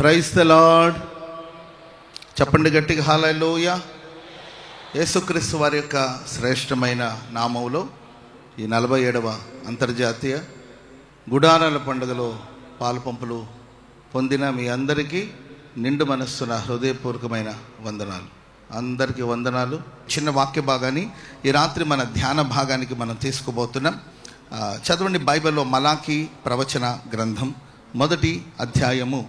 Praise the lord. చెప్పండి గట్టిగా హల్లెలూయా. యేసుక్రీస్తు వారి యొక్క శ్రేష్టమైన నామములో ఈ 47వ అంతర్జాతీయ గుడారాల పండుగలో పాలుపంపులు పొందిన మీ అందరికీ నిండు మనస్సున హృదయపూర్వకమైన వందనాలు. అందరికీ వందనాలు. చిన్న వాక్య భాగాన్ని ఈ రాత్రి మన ధ్యాన భాగానికి మనం తీసుకుపోతున్నాం. చదవండి బైబిల్లో మలాకీ ప్రవచన గ్రంథం 1వ అధ్యాయము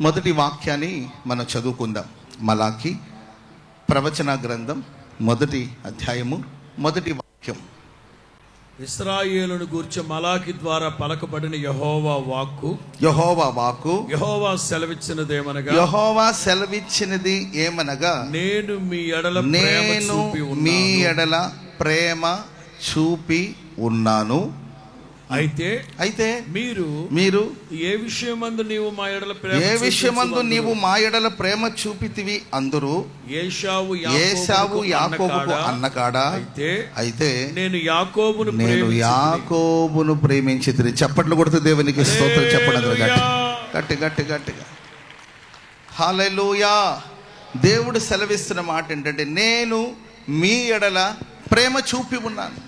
1వ వాక్యాన్ని మనం చదువుకుందాం. మలాకీ ప్రవచన గ్రంథం 1వ అధ్యాయము 1వ వాక్యం. ఇశ్రాయేలును గూర్చి మలాకి ద్వారా పలకబడిన యెహోవా వాక్కు. యెహోవా సెలవిచ్చినది ఏమనగా నేను మీ ఎడల ప్రేమ చూపి ఉన్నాను. అయితే మీరు ఏ విషయమందు నీవు మా ఎడల ప్రేమ చూపితివి అందరూ ఏశావు యాకోబుకు అన్నకాడా. అయితే నేను యాకోబును ప్రేమించితిని. చప్పట్లు కొడుతూ దేవునికి స్తోత్రం చెప్పడం గట్టిగా. హల్లెలూయా. దేవుడు సెలవిస్తున్న మాట ఏంటంటే, నేను మీ ఎడల ప్రేమ చూపి ఉన్నాను.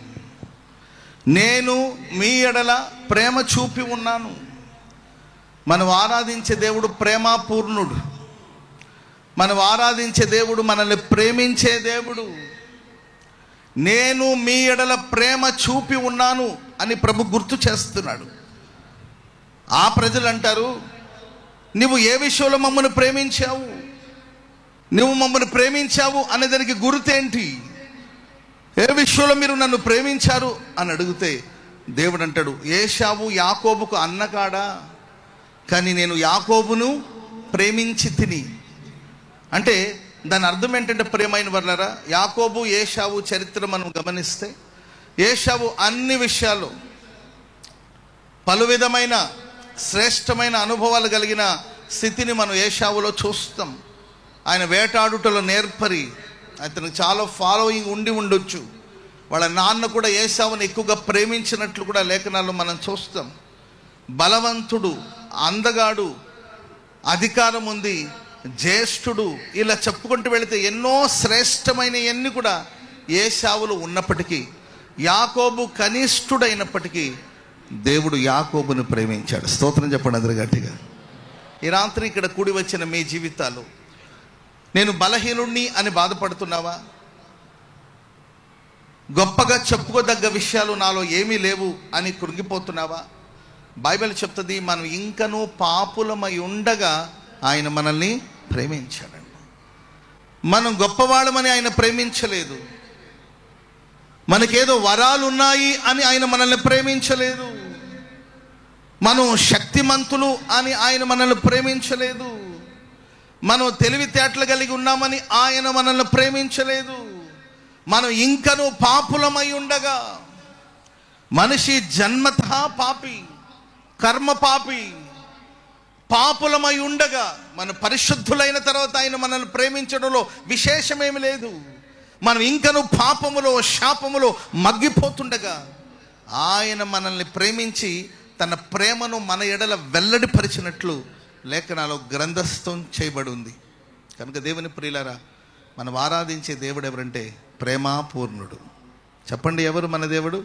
నేను మీ ఎడల ప్రేమ చూపి ఉన్నాను. మనం ఆరాధించే దేవుడు ప్రేమాపూర్ణుడు. మనం ఆరాధించే దేవుడు మనల్ని ప్రేమించే దేవుడు. నేను మీ ఎడల ప్రేమ చూపి ఉన్నాను అని ప్రభు గుర్తు చేస్తున్నాడు. ఆ ప్రజలు అంటారు, నువ్వు ఏ విషయంలో మమ్మల్ని ప్రేమించావు? నువ్వు మమ్మల్ని ప్రేమించావు అనే దానికి గుర్తేంటి? ఏ విషయంలో మీరు నన్ను ప్రేమించారు అని అడిగితే దేవుడు అంటాడు, ఏశావు యాకోబుకు అన్నకాడా, కానీ నేను యాకోబును ప్రేమించి తిని. అంటే దాని అర్థం ఏంటంటే, ప్రేమైన వర్లారా, యాకోబు ఏశావు చరిత్ర మనం గమనిస్తే, ఏశావు అన్ని విషయాల్లో పలు విధమైన శ్రేష్టమైన అనుభవాలు కలిగిన స్థితిని మనం ఏశావులో చూస్తాం. ఆయన వేటాడుటలో నేర్పరి, అతనికి చాలా ఫాలోయింగ్ ఉండి ఉండొచ్చు. వాళ్ళ నాన్న కూడా ఏశావుని ఎక్కువగా ప్రేమించినట్లు కూడా లేఖనాల్లో మనం చూస్తాం. బలవంతుడు, అందగాడు, అధికారం ఉంది, జ్యేష్ఠుడు, ఇలా చెప్పుకుంటూ వెళితే ఎన్నో శ్రేష్టమైన ఎన్ని కూడా ఏశావులు ఉన్నప్పటికీ, యాకోబు కనిష్ఠుడైనప్పటికీ దేవుడు యాకోబును ప్రేమించాడు. స్తోత్రం చెప్పండి అందరు గట్టిగా. ఈ రాత్రి ఇక్కడ కూడి వచ్చిన మీ జీవితాలు, నేను బలహీనుణ్ణి అని బాధపడుతున్నావా? గొప్పగా చెప్పుకోదగ్గ విషయాలు నాలో ఏమీ లేవు అని కృంగిపోతున్నావా? బైబిల్ చెప్తుంది, మనం ఇంకనూ పాపులమై ఉండగా ఆయన మనల్ని ప్రేమించాడండి. మనం గొప్పవాళ్ళమని ఆయన ప్రేమించలేదు. మనకేదో వరాలు ఉన్నాయి అని ఆయన మనల్ని ప్రేమించలేదు. మనం శక్తిమంతులు అని ఆయన మనల్ని ప్రేమించలేదు. మనం తెలివితేటలు కలిగి ఉన్నామని ఆయన మనల్ని ప్రేమించలేదు. మనం ఇంకనూ పాపులమై ఉండగా, మనిషి జన్మతః పాపి, కర్మ పాపి, పాపులమై ఉండగా మన పరిశుద్ధులైన తర్వాత ఆయన మనల్ని ప్రేమించడంలో విశేషమేమి లేదు. మనం ఇంకనూ పాపములో శాపములో మగ్గిపోతుండగా ఆయన మనల్ని ప్రేమించి తన ప్రేమను మన ఎడల వెల్లడిపరిచినట్లు లేఖనాలో గ్రంథస్థం చేయబడి ఉంది. కనుక దేవుని ప్రియులారా, మనం ఆరాధించే దేవుడు ఎవరంటే ప్రేమాపూర్ణుడు. చెప్పండి, ఎవరు మన దేవుడు?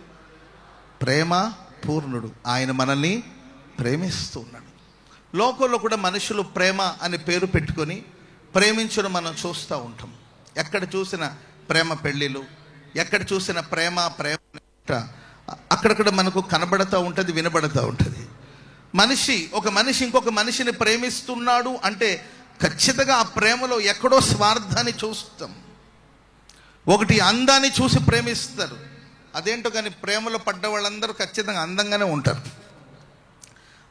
ప్రేమాపూర్ణుడు. ఆయన మనల్ని ప్రేమిస్తూ ఉన్నాడు. లోకంలో కూడా మనుషులు ప్రేమ అని పేరు పెట్టుకొని ప్రేమించడం మనం చూస్తూ ఉంటాం. ఎక్కడ చూసిన ప్రేమ పెళ్ళిళ్ళు, ఎక్కడ చూసిన ప్రేమ అక్కడక్కడ మనకు కనబడుతూ ఉంటుంది, వినబడుతూ ఉంటుంది. ఒక మనిషి ఇంకొక మనిషిని ప్రేమిస్తున్నాడు అంటే ఖచ్చితంగా ఆ ప్రేమలో ఎక్కడో స్వార్థాన్ని చూస్తాం. ఒకటి అందాన్ని చూసి ప్రేమిస్తారు. అదేంటో కానీ ప్రేమలో పడ్డ వాళ్ళందరూ ఖచ్చితంగా అందంగానే ఉంటారు.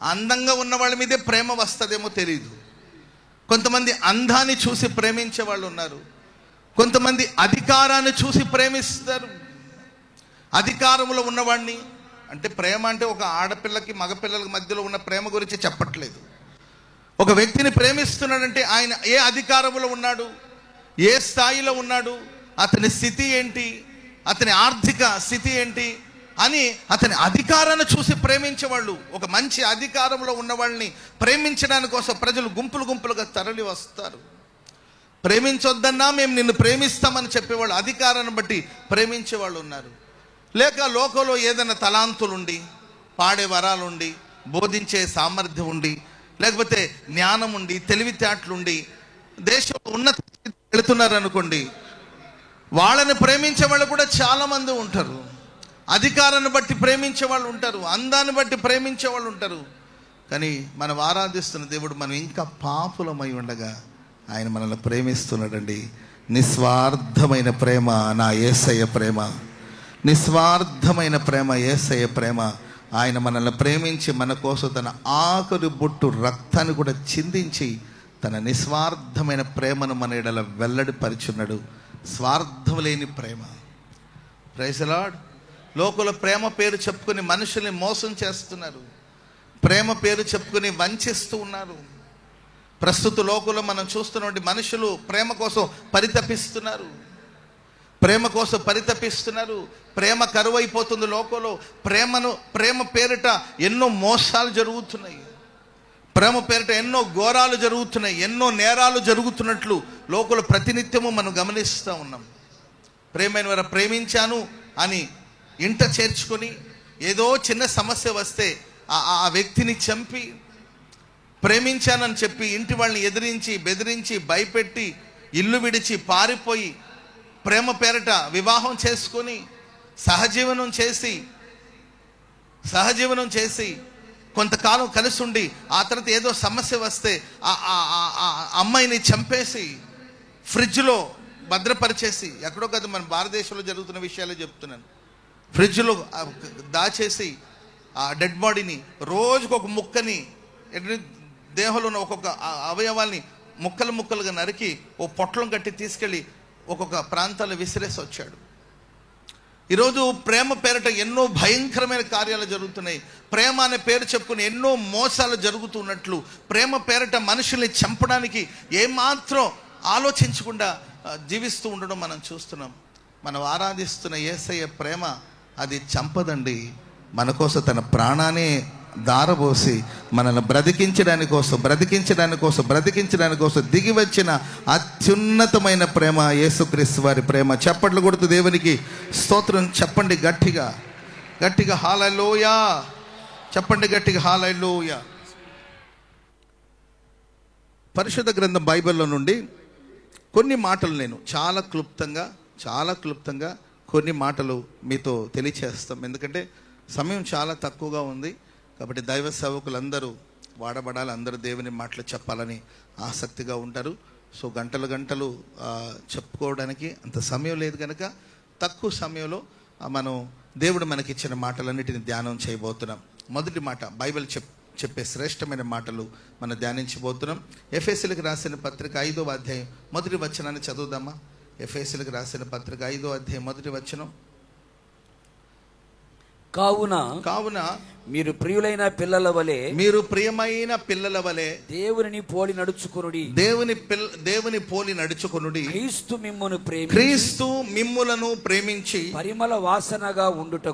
అందంగా ఉన్న వాళ్ళ మీదే ప్రేమ వస్తుందేమో తెలియదు. కొంతమంది అందాన్ని చూసి ప్రేమించే వాళ్ళు ఉన్నారు. కొంతమంది అధికారాన్ని చూసి ప్రేమిస్తారు. అధికారంలో ఉన్నవాడిని, అంటే ప్రేమ అంటే ఒక ఆడపిల్లకి మగపిల్లలకి మధ్యలో ఉన్న ప్రేమ గురించి చెప్పట్లేదు. ఒక వ్యక్తిని ప్రేమిస్తున్నాడంటే ఆయన ఏ అధికారంలో ఉన్నాడు, ఏ స్థాయిలో ఉన్నాడు, అతని స్థితి ఏంటి, అతని ఆర్థిక స్థితి ఏంటి, అని అతని అధికారాన్ని చూసి ప్రేమించేవాళ్ళు, ఒక మంచి అధికారంలో ఉన్న వాళ్ళని ప్రేమించడానికి కోసం ప్రజలు గుంపులు గుంపులుగా తరలి వస్తారు. ప్రేమించొద్దన్నా మేము నిన్ను ప్రేమిస్తామని చెప్పేవాళ్ళు, అధికారాన్ని బట్టి ప్రేమించేవాళ్ళు ఉన్నారు. లేక లోకంలో ఏదైనా తలాంతులుండి, పాడే వరాలుండి, బోధించే సామర్థ్యం ఉండి, లేకపోతే జ్ఞానం ఉండి, తెలివితేటలుండి దేశంలో ఉన్నత వెళుతున్నారు అనుకోండి, వాళ్ళని ప్రేమించే వాళ్ళు కూడా చాలామంది ఉంటారు. అధికారాన్ని బట్టి ప్రేమించే వాళ్ళు ఉంటారు, అందాన్ని బట్టి ప్రేమించే వాళ్ళు ఉంటారు. కానీ మనం ఆరాధిస్తున్న దేవుడు మనం ఇంకా పాపులమై ఉండగా ఆయన మనల్ని ప్రేమిస్తున్నాడండి. నిస్వార్థమైన ప్రేమ నా యేసయ్య ప్రేమ, నిస్వార్థమైన ప్రేమ యేసయ్య ప్రేమ. ఆయన మనల్ని ప్రేమించి మన కోసం తన ఆఖరి బొట్టు రక్తాన్ని కూడా చిందించి తన నిస్వార్థమైన ప్రేమను మన ఎడల వెల్లడిపరిచున్నాడు. స్వార్థం లేని ప్రేమ. Praise the lord. లోకంలో ప్రేమ పేరు చెప్పుకొని మనుషుల్ని మోసం చేస్తున్నారు, ప్రేమ పేరు చెప్పుకొని వంచిస్తూ ఉన్నారు. ప్రస్తుత లోకంలో మనం చూస్తున్నటువంటి మనుషులు ప్రేమ కోసం పరితపిస్తున్నారు, ప్రేమ కోసం పరితపిస్తున్నారు. ప్రేమ కరువైపోతుంది లోకంలో. ప్రేమ పేరిట ఎన్నో మోసాలు జరుగుతున్నాయి, ప్రేమ పేరిట ఎన్నో ఘోరాలు జరుగుతున్నాయి, ఎన్నో నేరాలు జరుగుతున్నట్లు లోకంలో ప్రతినిత్యము మనం గమనిస్తూ ఉన్నాం. ప్రేమైన వారు ప్రేమించాను అని ఇంట చేర్చుకొని ఏదో చిన్న సమస్య వస్తే ఆ వ్యక్తిని చంపి, ప్రేమించానని చెప్పి ఇంటి వాళ్ళని ఎదిరించి బెదిరించి భయపెట్టి ఇల్లు విడిచి పారిపోయి ప్రేమ పేరిట వివాహం చేసుకొని సహజీవనం చేసి కొంతకాలం కలిసి ఉండి ఆ తర్వాత ఏదో సమస్య వస్తే ఆ అమ్మాయిని చంపేసి ఫ్రిడ్జ్లో భద్రపరిచేసి, ఎక్కడో కదా మన భారతదేశంలో జరుగుతున్న విషయాలే చెప్తున్నాను, ఫ్రిడ్జ్లో దాచేసి ఆ డెడ్ బాడీని రోజుకొక ముక్కని, దేహంలో ఉన్న ఒక్కొక్క అవయవాల్ని ముక్కలు ముక్కలుగా నరికి ఓ పొట్లం కట్టి తీసుకెళ్ళి ఒక్కొక్క ప్రాంతాల్లో విసిరేసి వచ్చాడు. ఈరోజు ప్రేమ పేరిట ఎన్నో భయంకరమైన కార్యాలు జరుగుతున్నాయి. ప్రేమ అనే పేరు చెప్పుకుని ఎన్నో మోసాలు జరుగుతున్నట్లు ప్రేమ పేరిట మనుషుల్ని చంపడానికి ఏమాత్రం ఆలోచించకుండా జీవిస్తూ ఉండడం మనం చూస్తున్నాం. మనం ఆరాధిస్తున్న యేసయ్య ప్రేమ అది చంపదండి. మన కోసం తన ప్రాణాన్ని దారబోసి మనల్ని బ్రతికించడానికి కోసం దిగి వచ్చిన అత్యున్నతమైన ప్రేమ యేసుక్రీస్తు వారి ప్రేమ. చప్పట్లు కొడుతూ దేవునికి స్తోత్రం చెప్పండి గట్టిగా హల్లెలూయా చెప్పండి, గట్టిగా హల్లెలూయా. పరిశుద్ధ గ్రంథం బైబిల్లో నుండి కొన్ని మాటలు నేను చాలా క్లుప్తంగా కొన్ని మాటలు మీతో తెలియచేస్తాం. ఎందుకంటే సమయం చాలా తక్కువగా ఉంది కాబట్టి దైవ సేవకులందరూ వాడబడాలి, అందరూ దేవుని మాటలు చెప్పాలని ఆసక్తిగా ఉంటారు. సో గంటలు చెప్పుకోవడానికి అంత సమయం లేదు కనుక తక్కువ సమయంలో మనం దేవుడు మనకిచ్చిన మాటలన్నిటిని ధ్యానం చేయబోతున్నాం. మొదటి మాట బైబిల్ చెప్పే శ్రేష్టమైన మాటలు మనం ధ్యానించబోతున్నాం. ఎఫెసీయులకు రాసిన పత్రిక 5వ అధ్యాయం మొదటి వచనాన్ని చదువుదామా. ఎఫెసీయులకు రాసిన పత్రిక 5వ అధ్యాయం మొదటి వచనం. కావున మీరు ప్రియులైన పిల్లల వలె దేవునిని పోలి నడుచుకొనుడి. క్రీస్తు మిమ్ములను ప్రేమించి పరిమళ వాసనగా ఉండుట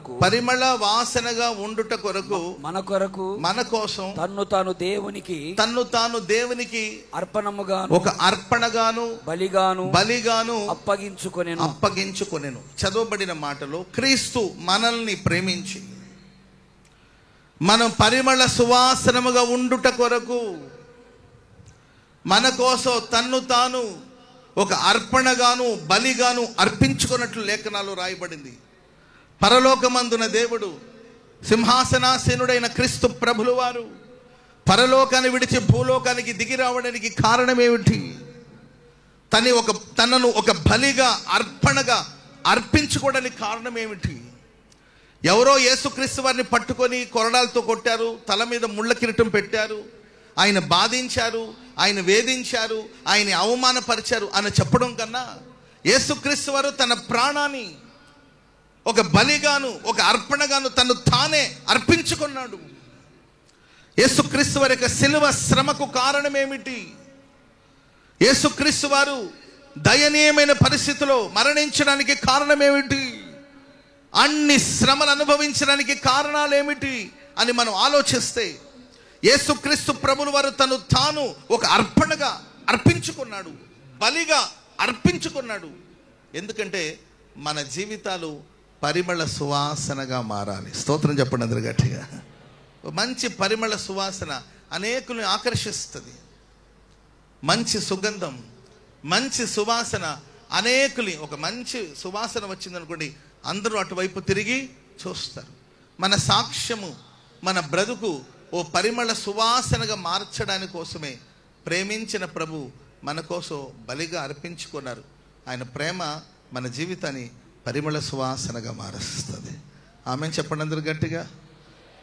కొరకు మన కోసం తన్ను తాను దేవునికి ఒక అర్పణగాను బలిగాను అప్పగించుకొనెను. చదవబడిన మాటలో క్రీస్తు మనల్ని ప్రేమించి మనం పరిమళ సువాసనముగా ఉండుట కొరకు మన కోసం తన్ను తాను ఒక అర్పణగాను బలిగాను అర్పించుకున్నట్లు లేఖనాలు రాయబడింది. పరలోకమందున దేవుడు సింహాసనాసీనుడైన క్రీస్తు ప్రభులు వారు పరలోకాన్ని విడిచి భూలోకానికి దిగి రావడానికి కారణమేమిటి? తనను ఒక బలిగా అర్పణగా అర్పించుకోవడానికి కారణమేమిటి? ఎవరో యేసుక్రీస్తు వారిని పట్టుకొని కొరడాలతో కొట్టారు, తల మీద ముళ్ళ కిరీటం పెట్టారు, ఆయన బాధించారు, ఆయన వేధించారు, ఆయన అవమానపరిచారు అని చెప్పడం కన్నా యేసుక్రీస్తు వారు తన ప్రాణాన్ని ఒక బలిగాను ఒక అర్పణగాను తను తానే అర్పించుకున్నాడు. యేసుక్రీస్తు వారి యొక్క శిలువ శ్రమకు కారణమేమిటి? యేసుక్రీస్తు వారు దయనీయమైన పరిస్థితిలో మరణించడానికి కారణమేమిటి? అన్ని శ్రమలు అనుభవించడానికి కారణాలు ఏమిటి అని మనం ఆలోచిస్తే, యేసుక్రీస్తు ప్రభుల వారు తాను ఒక అర్పణగా అర్పించుకున్నాడు, బలిగా అర్పించుకున్నాడు. ఎందుకంటే మన జీవితాలు పరిమళ సువాసనగా మారాలి. స్తోత్రం చెప్పండి అందరు గట్టిగా. మంచి పరిమళ సువాసన అనేకుల్ని ఆకర్షిస్తుంది. మంచి సుగంధం, మంచి సువాసన అనేకులు, ఒక మంచి సువాసన వచ్చిందనుకోండి, అందరూ అటువైపు తిరిగి చూస్తారు. మన సాక్ష్యము, మన బ్రతుకు ఓ పరిమళ సువాసనగా మార్చడానికి కోసమే ప్రేమించిన ప్రభు మన కోసం బలిగా అర్పించుకున్నారు. ఆయన ప్రేమ మన జీవితాన్ని పరిమళ సువాసనగా మారుస్తుంది. ఆమె చెప్పండి అందరూ గట్టిగా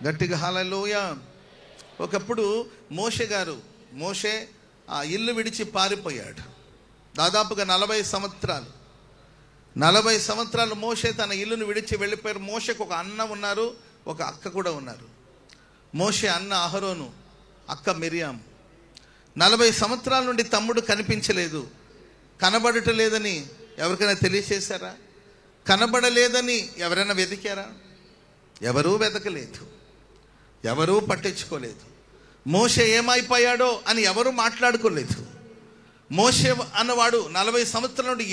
గట్టిగా హల్లెలూయా. ఒకప్పుడు మోషే ఆ ఇల్లు విడిచి పారిపోయాడు. దాదాపుగా 40 సంవత్సరాలు మోషే తన ఇల్లును విడిచి వెళ్ళిపోయారు. మోషేకు ఒక అన్న ఉన్నారు, ఒక అక్క కూడా ఉన్నారు. మోషే అన్న అహరోను, అక్క మిరియాం. 40 సంవత్సరాల నుండి తమ్ముడు కనిపించలేదు. కనబడటలేదని ఎవరికైనా తెలియచేశారా? కనబడలేదని ఎవరైనా వెతికారా? ఎవరూ వెతకలేదు, ఎవరూ పట్టించుకోలేదు. మోషే ఏమైపోయాడో అని ఎవరూ మాట్లాడుకోలేదు. మోషే అన్నవాడు 40 సంవత్సరాల నుండి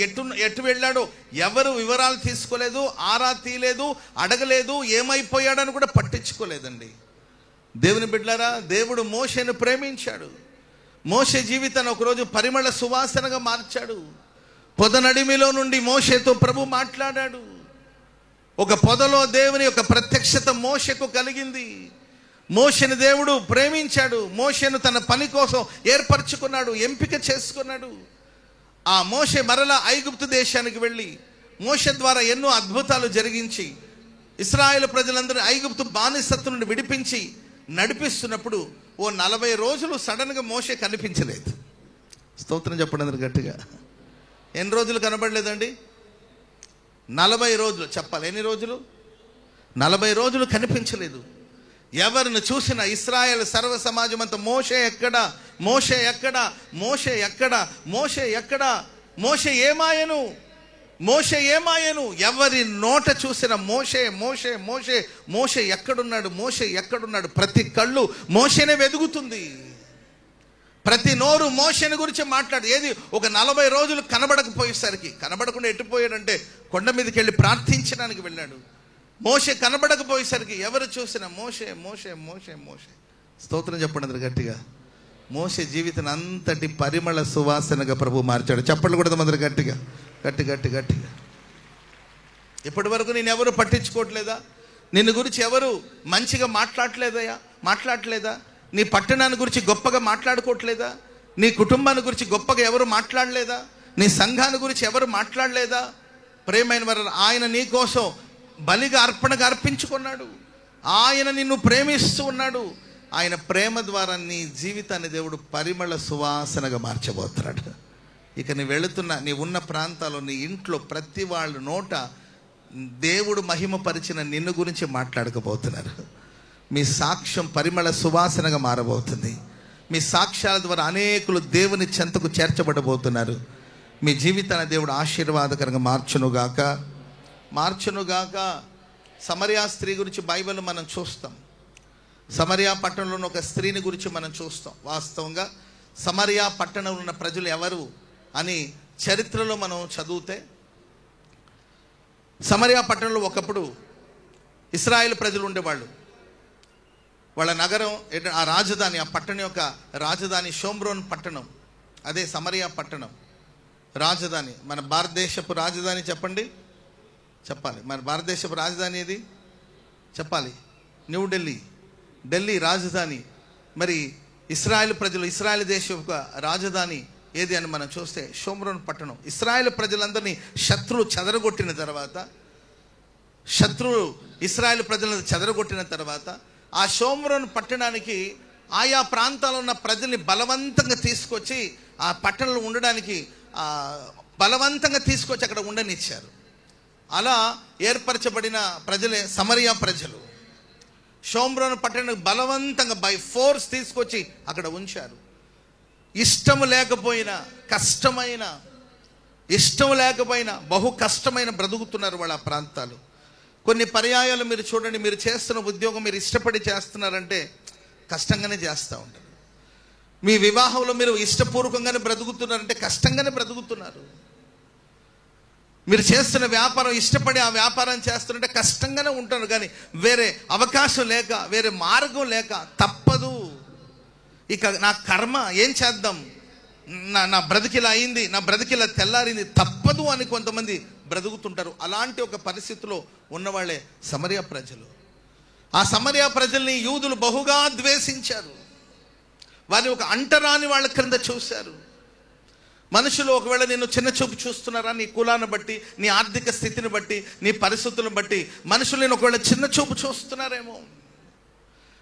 ఎటు వెళ్ళాడో ఎవరు వివరాలు తీసుకోలేదు, ఆరా తీయలేదు, అడగలేదు, ఏమైపోయాడని కూడా పట్టించుకోలేదండి. దేవుని బిడ్డలారా, దేవుడు మోషేను ప్రేమించాడు. మోషే జీవితాన్ని ఒకరోజు పరిమళ సువాసనగా మార్చాడు. పొదనడిమిలో నుండి మోషేతో ప్రభు మాట్లాడాడు. ఒక పొదలో దేవుని యొక్క ప్రత్యక్షత మోషేకు కలిగింది. మోషేను దేవుడు ప్రేమించాడు. మోషేను తన పని కోసం ఏర్పరచుకున్నాడు, ఎంపిక చేసుకున్నాడు. ఆ మోషే మరలా ఐగుప్తు దేశానికి వెళ్ళి మోషే ద్వారా ఎన్నో అద్భుతాలు జరిగించి ఇశ్రాయేలు ప్రజలందరూ ఐగుప్తు బానిసత్వం నుండి విడిపించి నడిపిస్తున్నప్పుడు ఓ 40 రోజులు సడన్గా మోషే కనిపించలేదు. స్తోత్రం చెప్పండి అందరు గట్టిగా. ఎన్ని రోజులు కనబడలేదండి? 40 రోజులు. చెప్పాలి, ఎన్ని రోజులు? 40 రోజులు కనిపించలేదు. ఎవరిని చూసినా ఇశ్రాయేలు సర్వ సమాజం అంతా మోషే ఎక్కడా, మోషే ఎక్కడా, మోషే ఎక్కడా, మోషే ఎక్కడా, మోషే ఏమాయను, మోషే ఏమాయను. ఎవరి నోట చూసిన మోషే మోషే మోషే, మోషే ఎక్కడున్నాడు, మోషే ఎక్కడున్నాడు. ప్రతి కళ్ళు మోషేనే వెదుగుతుంది. ప్రతి నోరు మోషేని గురించి మాట్లాడు. ఏది ఒక 40 రోజులు కనబడకపోయేసరికి, కనబడకుండా ఎట్టిపోయాడంటే కొండ మీదకి వెళ్ళి ప్రార్థించడానికి వెళ్ళాడు. మోషే కనబడకపోయేసరికి ఎవరు చూసినా మోషే మోషే మోషే మోషే. స్తోత్రం చెప్పండి అందరు గట్టిగా. మోషే జీవితాన్ని అంతటి పరిమళ సువాసనగా ప్రభు మార్చాడు. చెప్పండి కూడా అందరు గట్టిగా గట్టి గట్టి గట్టిగా. ఇప్పటి వరకు నేను ఎవరు పట్టించుకోవట్లేదా? నిన్ను గురించి ఎవరు మంచిగా మాట్లాడట్లేదా? నీ పట్టణాన్ని గురించి గొప్పగా మాట్లాడుకోవట్లేదా? నీ కుటుంబాన్ని గురించి గొప్పగా ఎవరు మాట్లాడలేదా? నీ సంఘాన్ని గురించి ఎవరు మాట్లాడలేదా? ప్రేమైన వారు, ఆయన నీ కోసం బలిగా అర్పణగా అర్పించుకున్నాడు. ఆయన నిన్ను ప్రేమిస్తూ ఉన్నాడు. ఆయన ప్రేమ ద్వారా నీ జీవితాన్ని దేవుడు పరిమళ సువాసనగా మార్చబోతున్నాడు. ఇక నీ వెళుతున్న, నీ ఉన్న ప్రాంతాల్లో, నీ ఇంట్లో ప్రతి వాళ్ళ నోట దేవుడు మహిమపరిచిన నిన్ను గురించి మాట్లాడకపోతున్నారు. మీ సాక్ష్యం పరిమళ సువాసనగా మారబోతుంది. మీ సాక్ష్యాల ద్వారా అనేకులు దేవుని చెంతకు చేర్చబడబోతున్నారు. మీ జీవితాన్ని దేవుడు ఆశీర్వాదకరంగా మార్చునుగాక. సమరియా స్త్రీ గురించి బైబిల్ మనం చూస్తాం. సమరియా పట్టణంలో ఒక స్త్రీని గురించి మనం చూస్తాం. వాస్తవంగా సమరియా పట్టణంలో ఉన్న ప్రజలు ఎవరు అని చరిత్రలో మనం చదివితే, సమరియా పట్టణంలో ఒకప్పుడు ఇశ్రాయేలు ప్రజలు ఉండేవాళ్ళు. వాళ్ళ నగరం, ఆ రాజధాని, ఆ పట్టణం యొక్క రాజధాని షోమ్రోన్ పట్టణం. అదే సమరియా పట్టణం రాజధాని. మన భారతదేశపు రాజధాని చెప్పండి, చెప్పాలి. మన భారతదేశపు రాజధాని ఏది చెప్పాలి? ఢిల్లీ రాజధాని. మరి ఇశ్రాయేలు ప్రజలు, ఇశ్రాయేల్ దేశం యొక్క రాజధాని ఏది అని మనం చూస్తే షోమ్రోన్ పట్టణం. ఇశ్రాయేల్ ప్రజలందరినీ శత్రువు చెదరగొట్టిన తర్వాత, ఇశ్రాయేల్ ప్రజలను చెదరగొట్టిన తర్వాత ఆ షోమ్రోన్ పట్టణానికి ఆయా ప్రాంతాల్లో ఉన్న ప్రజల్ని బలవంతంగా తీసుకొచ్చి ఆ పట్టణంలో ఉండడానికి బలవంతంగా తీసుకొచ్చి అక్కడ ఉండనిచ్చారు. అలా ఏర్పరచబడిన ప్రజలే సమరియా ప్రజలు. షోమ్రోన్ పట్టణానికి బలవంతంగా బై ఫోర్స్ తీసుకొచ్చి అక్కడ ఉంచారు. ఇష్టం లేకపోయినా బహు కష్టమైన బ్రతుకుతున్నారు వాళ్ళ ప్రాంతాలు. కొన్ని పర్యాయాలు మీరు చూడండి, మీరు చేస్తున్న ఉద్యోగం మీరు ఇష్టపడి చేస్తున్నారంటే కష్టంగానే చేస్తూ ఉంటారు. మీ వివాహంలో మీరు ఇష్టపూర్వకంగానే బ్రతుకుతున్నారంటే కష్టంగానే బ్రతుకుతున్నారు. మీరు చేస్తున్న వ్యాపారం ఇష్టపడి ఆ వ్యాపారం చేస్తున్నారంటే కష్టంగానే ఉంటారు. కానీ వేరే అవకాశం లేక, వేరే మార్గం లేక తప్పదు. ఇక నా కర్మ ఏం చేద్దాం, నా బ్రతికిలా అయింది, నా బ్రతికిలా తెల్లారింది, తప్పదు అని కొంతమంది బ్రతుకుతుంటారు. అలాంటి ఒక పరిస్థితిలో ఉన్నవాళ్లే సమరియా ప్రజలు. ఆ సమరియా ప్రజల్ని యూదులు బహుగా ద్వేషించారు. వారిని ఒక అంటరాని వాళ్ళ క్రింద చూశారు. మనుషులు ఒకవేళ నిన్ను చిన్న చూపు చూస్తున్నారా, నీ కులాన్ని బట్టి, నీ ఆర్థిక స్థితిని బట్టి, నీ పరిస్థితులను బట్టి మనుషులు నేను ఒకవేళ చిన్న చూపు చూస్తున్నారేమో.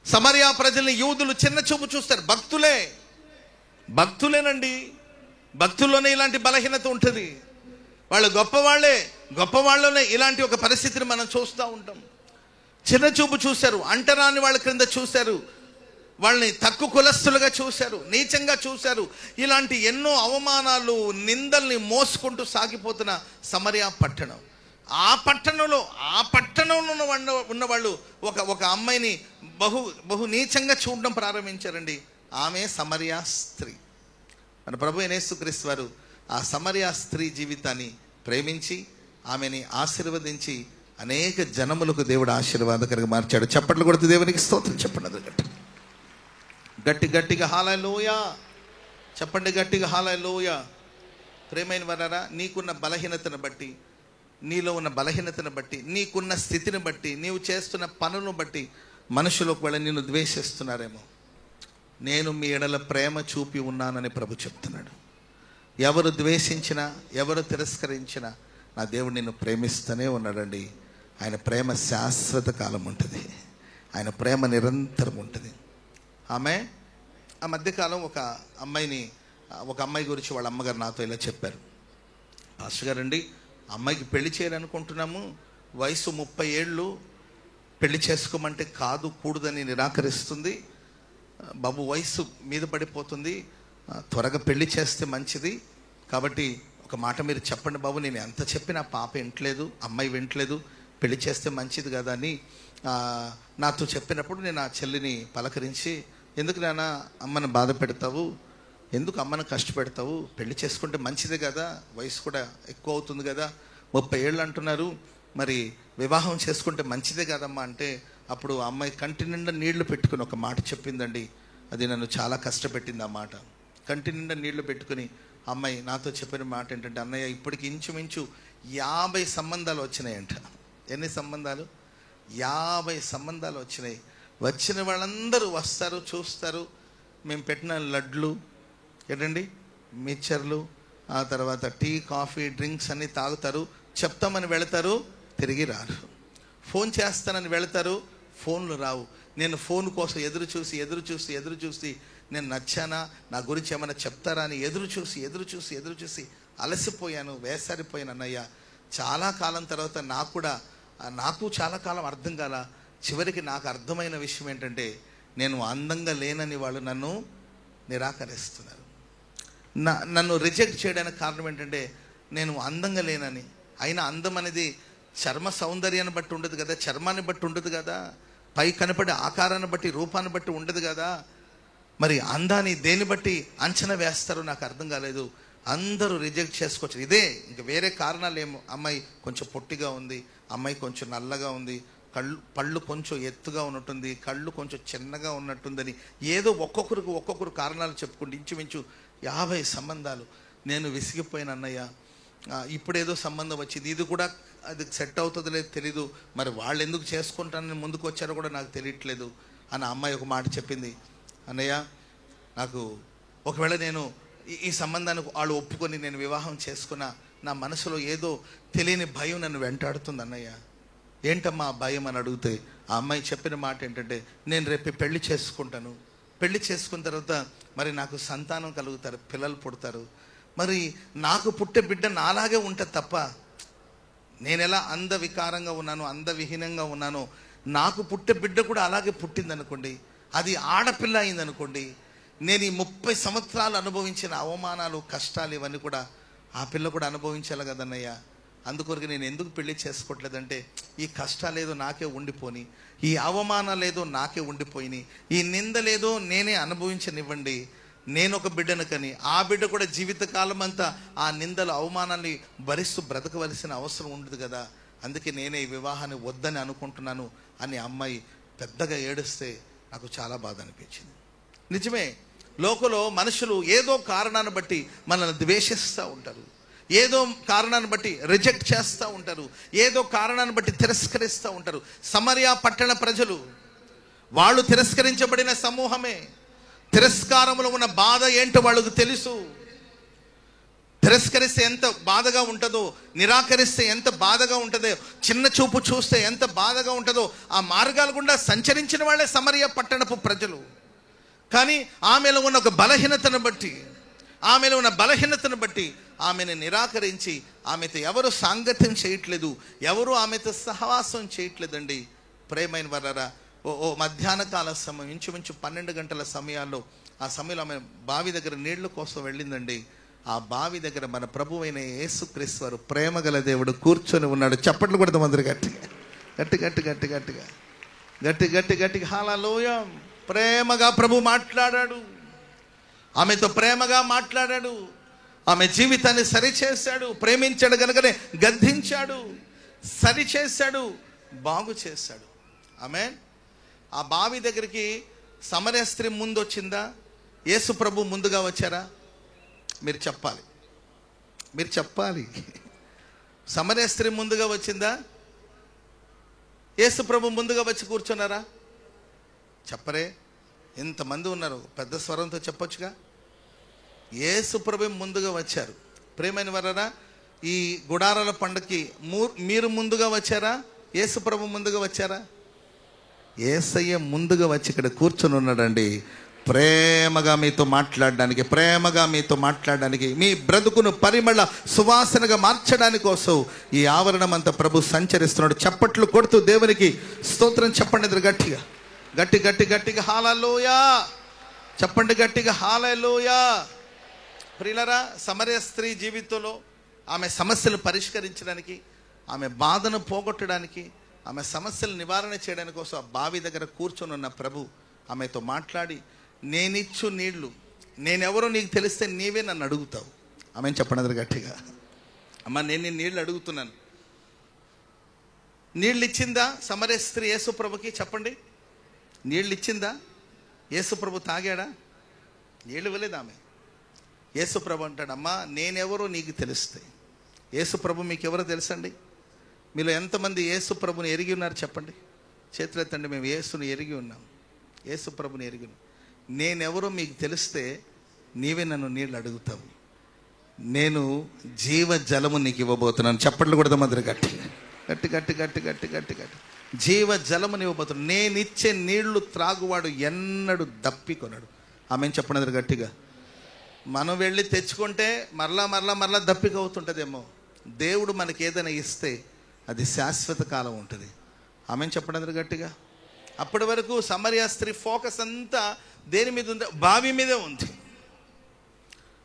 సమరియా ప్రజల్ని యూదులు చిన్న చూపు చూస్తారు. భక్తులేనండి, భక్తుల్లోనే ఇలాంటి బలహీనత ఉంటుంది. వాళ్ళు గొప్పవాళ్ళలోనే ఇలాంటి ఒక పరిస్థితిని మనం చూస్తూ ఉంటాం. చిన్న చూపు చూశారు, అంటరాని వాళ్ళ క్రింద చూశారు, వాళ్ళని తక్కువ కులస్తులుగా చూశారు, నీచంగా చూశారు. ఇలాంటి ఎన్నో అవమానాలు, నిందల్ని మోసుకుంటూ సాగిపోతున్న సమరియా పట్టణం. ఆ పట్టణంలో ఉన్నవాళ్ళు ఒక అమ్మాయిని బహు నీచంగా చూడడం ప్రారంభించారండి. ఆమె సమరియా స్త్రీ. మన ప్రభు యేసుక్రీస్తు వారు ఆ సమరియా స్త్రీ జీవితాన్ని ప్రేమించి ఆమెని ఆశీర్వదించి అనేక జనములకు దేవుడు ఆశీర్వాదకరంగా మార్చాడు. చప్పట్లు కొడుతూ దేవునికి స్తోత్రం చెప్పండి. గట్టిగా హల్లెలూయా చెప్పండి, గట్టిగా హల్లెలూయా. ప్రేమైన వారారా, నీకున్న బలహీనతను బట్టి, నీలో ఉన్న బలహీనతను బట్టి, నీకున్న స్థితిని బట్టి, నీవు చేస్తున్న పనులను బట్టి మనుషులు ఒకవేళ నిన్ను ద్వేషిస్తున్నారేమో. నేను మీ ఎడల ప్రేమ చూపి ఉన్నానని ప్రభు చెప్తున్నాడు. ఎవరు ద్వేషించినా, ఎవరు తిరస్కరించినా నా దేవుడు నిన్ను ప్రేమిస్తూనే ఉన్నాడండి. ఆయన ప్రేమ శాశ్వత కాలం ఉంటుంది. ఆయన ప్రేమ నిరంతరం ఉంటుంది. ఆ మధ్యకాలం ఒక అమ్మాయి గురించి వాళ్ళ అమ్మగారు నాతో ఇలా చెప్పారు. పాస్టర్ గారండి, అమ్మాయికి పెళ్లి చేయాలనుకుంటున్నాము, వయసు 30 ఏళ్ళు, పెళ్లి చేసుకోమంటే కూడదని నిరాకరిస్తుంది. బాబు వయసు మీద పడిపోతుంది, త్వరగా పెళ్లి చేస్తే మంచిది. కాబట్టి ఒక మాట మీరు చెప్పండి బాబు. నేను ఎంత చెప్పినా పాప వింటలేదు, అమ్మాయి వింటలేదు, పెళ్లి చేస్తే మంచిది కదా అని నాతో చెప్పినప్పుడు నేను ఆ చెల్లిని పలకరించి, ఎందుకు నాన్న అమ్మను బాధ పెడతావు, ఎందుకు అమ్మను కష్టపెడతావు, పెళ్లి చేసుకుంటే మంచిదే కదా, వయసు కూడా ఎక్కువ అవుతుంది కదా, 30 ఏళ్ళు అంటున్నారు, మరి వివాహం చేసుకుంటే మంచిదే కదమ్మా అంటే, అప్పుడు ఆ అమ్మాయి కంటి నిండా నీళ్లు పెట్టుకుని ఒక మాట చెప్పిందండి. అది నన్ను చాలా కష్టపెట్టింది. ఆ మాట కంటి నిండా నీళ్లు పెట్టుకుని అమ్మాయి నాతో చెప్పిన మాట ఏంటంటే, అన్నయ్య ఇప్పటికి ఇంచుమించు 50 సంబంధాలు వచ్చినాయంట. ఎన్ని సంబంధాలు? 50 సంబంధాలు వచ్చినాయి. వచ్చిన వాళ్ళందరూ వస్తారు, చూస్తారు, మేము పెట్టిన లడ్లు ఏంటండి, మిక్చర్లు, ఆ తర్వాత టీ, కాఫీ, డ్రింక్స్ అన్నీ తాగుతారు, చెప్తామని వెళతారు, తిరిగి రారు. ఫోన్ చేస్తానని వెళతారు, ఫోన్లు రావు. నేను ఫోన్ కోసం ఎదురు చూసి నేను నచ్చానా, నా గురించి ఏమైనా చెప్తారా అని ఎదురు చూసి అలసిపోయాను, వేసారిపోయాను అన్నయ్య. చాలా కాలం తర్వాత నాకు చాలా కాలం అర్థం కాల. చివరికి నాకు అర్థమైన విషయం ఏంటంటే, నేను అందంగా లేనని వాళ్ళు నన్ను నిరాకరిస్తున్నారు. నన్ను రిజెక్ట్ చేయడానికి కారణం ఏంటంటే, నేను అందంగా లేనని. అయినా అందం అనేది చర్మ సౌందర్యాన్ని బట్టి ఉండదు కదా, చర్మాన్ని బట్టి ఉండదు కదా, పై కనపడే ఆకారాన్ని బట్టి, రూపాన్ని బట్టి ఉండదు కదా. మరి అందాన్ని దేన్ని బట్టి అంచనా వేస్తారో నాకు అర్థం కాలేదు. అందరూ రిజెక్ట్ చేసుకోవచ్చు. ఇదే, ఇంక వేరే కారణాలు ఏమో. అమ్మాయి కొంచెం పొట్టిగా ఉంది, అమ్మాయి కొంచెం నల్లగా ఉంది, పళ్ళు కొంచెం ఎత్తుగా ఉన్నట్టుంది, కళ్ళు కొంచెం చిన్నగా ఉన్నట్టుందని ఏదో ఒక్కొక్కరు కారణాలు చెప్పుకుంటూ ఇంచుమించు 50 సంబంధాలు. నేను విసిగిపోయిన అన్నయ్య, ఇప్పుడేదో సంబంధం వచ్చింది, ఇది కూడా అది సెట్ అవుతుందో లేదో తెలీదు, మరి వాళ్ళు ఎందుకు చేసుకుంటానని ముందుకు వచ్చారో కూడా నాకు తెలియట్లేదు అని అమ్మాయి ఒక మాట చెప్పింది. అన్నయ్య, నాకు ఒకవేళ నేను ఈ సంబంధానికి వాళ్ళు ఒప్పుకొని నేను వివాహం చేసుకున్నా, నా మనసులో ఏదో తెలియని భయం నన్ను వెంటాడుతుంది అన్నయ్య. ఏంటమ్మా ఆ భయం అని అడిగితే ఆ అమ్మాయి చెప్పిన మాట ఏంటంటే, నేను రేపు పెళ్లి చేసుకుంటాను, పెళ్లి చేసుకున్న తర్వాత మరి నాకు సంతానం కలుగుతారు, పిల్లలు పుడతారు, మరి నాకు పుట్టే బిడ్డ నాలాగే ఉంటుంది తప్ప, నేను ఎలా అందవికారంగా ఉన్నాను, అందవిహీనంగా ఉన్నానో, నాకు పుట్టే బిడ్డ కూడా అలాగే పుట్టిందనుకోండి, అది ఆడపిల్ల అయిందనుకోండి, నేను ఈ 30 సంవత్సరాలు అనుభవించిన అవమానాలు, కష్టాలు ఇవన్నీ కూడా ఆ పిల్ల కూడా అనుభవించాలి కదన్నయ్య అందుకొరకు నేను ఎందుకు పెళ్లి చేసుకోవట్లేదంటే ఈ కష్టాలేదో నాకే ఉండిపోని, ఈ అవమానాలేదో నాకే ఉండిపోయినాయి, ఈ నిందలేదో నేనే అనుభవించనివ్వండి. నేను ఒక బిడ్డను కని ఆ బిడ్డ కూడా జీవితకాలం అంతా ఆ నిందల అవమానాన్ని భరిస్తూ బ్రతకవలసిన అవసరం ఉండదు కదా, అందుకే నేనే ఈ వివాహాన్ని వద్దని అనుకుంటున్నాను అని అమ్మాయి పెద్దగా ఏడుస్తే నాకు చాలా బాధ అనిపించింది. నిజమే, లోకంలో మనుషులు ఏదో కారణాన్ని బట్టి మనల్ని ద్వేషిస్తూ ఉంటారు, ఏదో కారణాన్ని బట్టి రిజెక్ట్ చేస్తూ ఉంటారు, ఏదో కారణాన్ని బట్టి తిరస్కరిస్తూ ఉంటారు. సమరియా పట్టణ ప్రజలు వాళ్ళు తిరస్కరించబడిన సమూహమే. తిరస్కారంలో ఉన్న బాధ ఏంటో వాళ్ళకు తెలుసు. తిరస్కరిస్తే ఎంత బాధగా ఉంటుందో, నిరాకరిస్తే ఎంత బాధగా ఉంటుందో, చిన్న చూపు చూస్తే ఎంత బాధగా ఉంటుందో ఆ మార్గాల గుండా సంచరించిన వాళ్ళే సమరియా పట్టణపు ప్రజలు. కానీ ఆమెలో ఉన్న ఒక బలహీనతను బట్టి ఆమెను నిరాకరించి ఆమెతో ఎవరు సాంగత్యం చేయట్లేదు, ఎవరు ఆమెతో సహవాసం చేయట్లేదండి. ప్రేమైన వారరా, ఓ మధ్యాహ్న కాల సమయం, ఇంచుమించు 12 గంటల సమయాల్లో, ఆ సమయంలో ఆమె బావి దగ్గర నీళ్ల కోసం వెళ్ళిందండి. ఆ బావి దగ్గర మన ప్రభు అయిన యేసుక్రీస్తు వారు, ప్రేమ గల దేవుడు, కూర్చొని ఉన్నాడు. చప్పట్లు కొడతాం అందరు గట్టిగా హల్లెలూయా. ప్రేమగా ప్రభు మాట్లాడాడు, ఆమెతో ప్రేమగా మాట్లాడాడు, ఆమె జీవితాన్ని సరిచేశాడు. ప్రేమించాడు గనుకనే గద్దించాడు, సరిచేశాడు, బాగు చేశాడు. ఆమేన్. ఆ బావి దగ్గరికి సమరయ స్త్రీ ముందు వచ్చిందా, యేసు ప్రభు ముందుగా వచ్చారా? మీరు చెప్పాలి. సమరయ స్త్రీ ముందుగా వచ్చిందా, యేసు ప్రభు ముందుగా వచ్చి కూర్చున్నారా? చెప్పరే. ఇంతమంది ఉన్నారు, పెద్ద స్వరంతో చెప్పొచ్చుగా. యేసు ప్రభు ముందుగా వచ్చారు. ప్రేమైన వారరా, ఈ గుడారాల పండుగకి మీరు ముందుగా వచ్చారా, యేసు ప్రభు ముందుగా వచ్చారా? యేసయ్య ముందుగా వచ్చి ఇక్కడ కూర్చొని ఉన్నాడండి, ప్రేమగా మీతో మాట్లాడడానికి, మీ బ్రతుకును పరిమళ సువాసనగా మార్చడానికి కోసం ఈ ఆవరణం అంతా ప్రభు సంచరిస్తున్నాడు. చప్పట్లు కొడుతూ దేవునికి స్తోత్రం చెప్పండి గట్టిగా హల్లెలూయా. చెప్పండి గట్టిగా హల్లెలూయా. ప్రియులారా, సమరయ స్త్రీ జీవితంలో ఆమె సమస్యలు పరిష్కరించడానికి, ఆమె బాధను పోగొట్టడానికి, ఆమె సమస్యలు నివారణ చేయడానికి కోసం ఆ బావి దగ్గర కూర్చొని ఉన్న ప్రభు ఆమెతో మాట్లాడి, నేనిచ్చు నీళ్లు, నేనెవరో నీకు తెలిస్తే నీవే నన్ను అడుగుతావు. ఆమె చెప్పండి గట్టిగా. అమ్మ, నేను నీళ్ళు అడుగుతున్నాను. నీళ్ళు ఇచ్చిందా సమరయ స్త్రీ యేసు ప్రభుకి? చెప్పండి, నీళ్ళు ఇచ్చిందా? యేసు ప్రభు తాగాడా? నీళ్ళు ఇవ్వలేదు ఆమె. యేసు ప్రభు అంటాడు, అమ్మా నేనెవరో నీకు తెలిస్తే. యేసు ప్రభు మీకు ఎవరో తెలుసండి? మీలో ఎంతమంది యేసు ప్రభుని ఎరిగి ఉన్నారు? చెప్పండి, చేతులెత్తండి. మేము యేసుని ఎరిగి ఉన్నాం, యేసు ప్రభుని ఎరిగి ఉన్నాం. నేనెవరో మీకు తెలిస్తే నీవే నన్ను నీళ్ళు అడుగుతావు. నేను జీవ జలము నీకు ఇవ్వబోతున్నాను. చప్పట్లు కూడా మంది గట్టి జీవ జలముని ఇవ్వబోతున్నాను. నేనిచ్చే నీళ్లు త్రాగువాడు ఎన్నడు దప్పికొనడు. ఆమె చెప్పండి గట్టిగా. మనం వెళ్ళి తెచ్చుకుంటే మరలా దప్పిక అవుతుంటుందేమో. దేవుడు మనకి ఏదైనా ఇస్తే అది శాశ్వత కాలం ఉంటుంది. ఆమె చెప్పండి గట్టిగా. అప్పటి వరకు సమరియా స్త్రీ ఫోకస్ అంతా దేని మీద ఉంది? బావి మీదే ఉంది.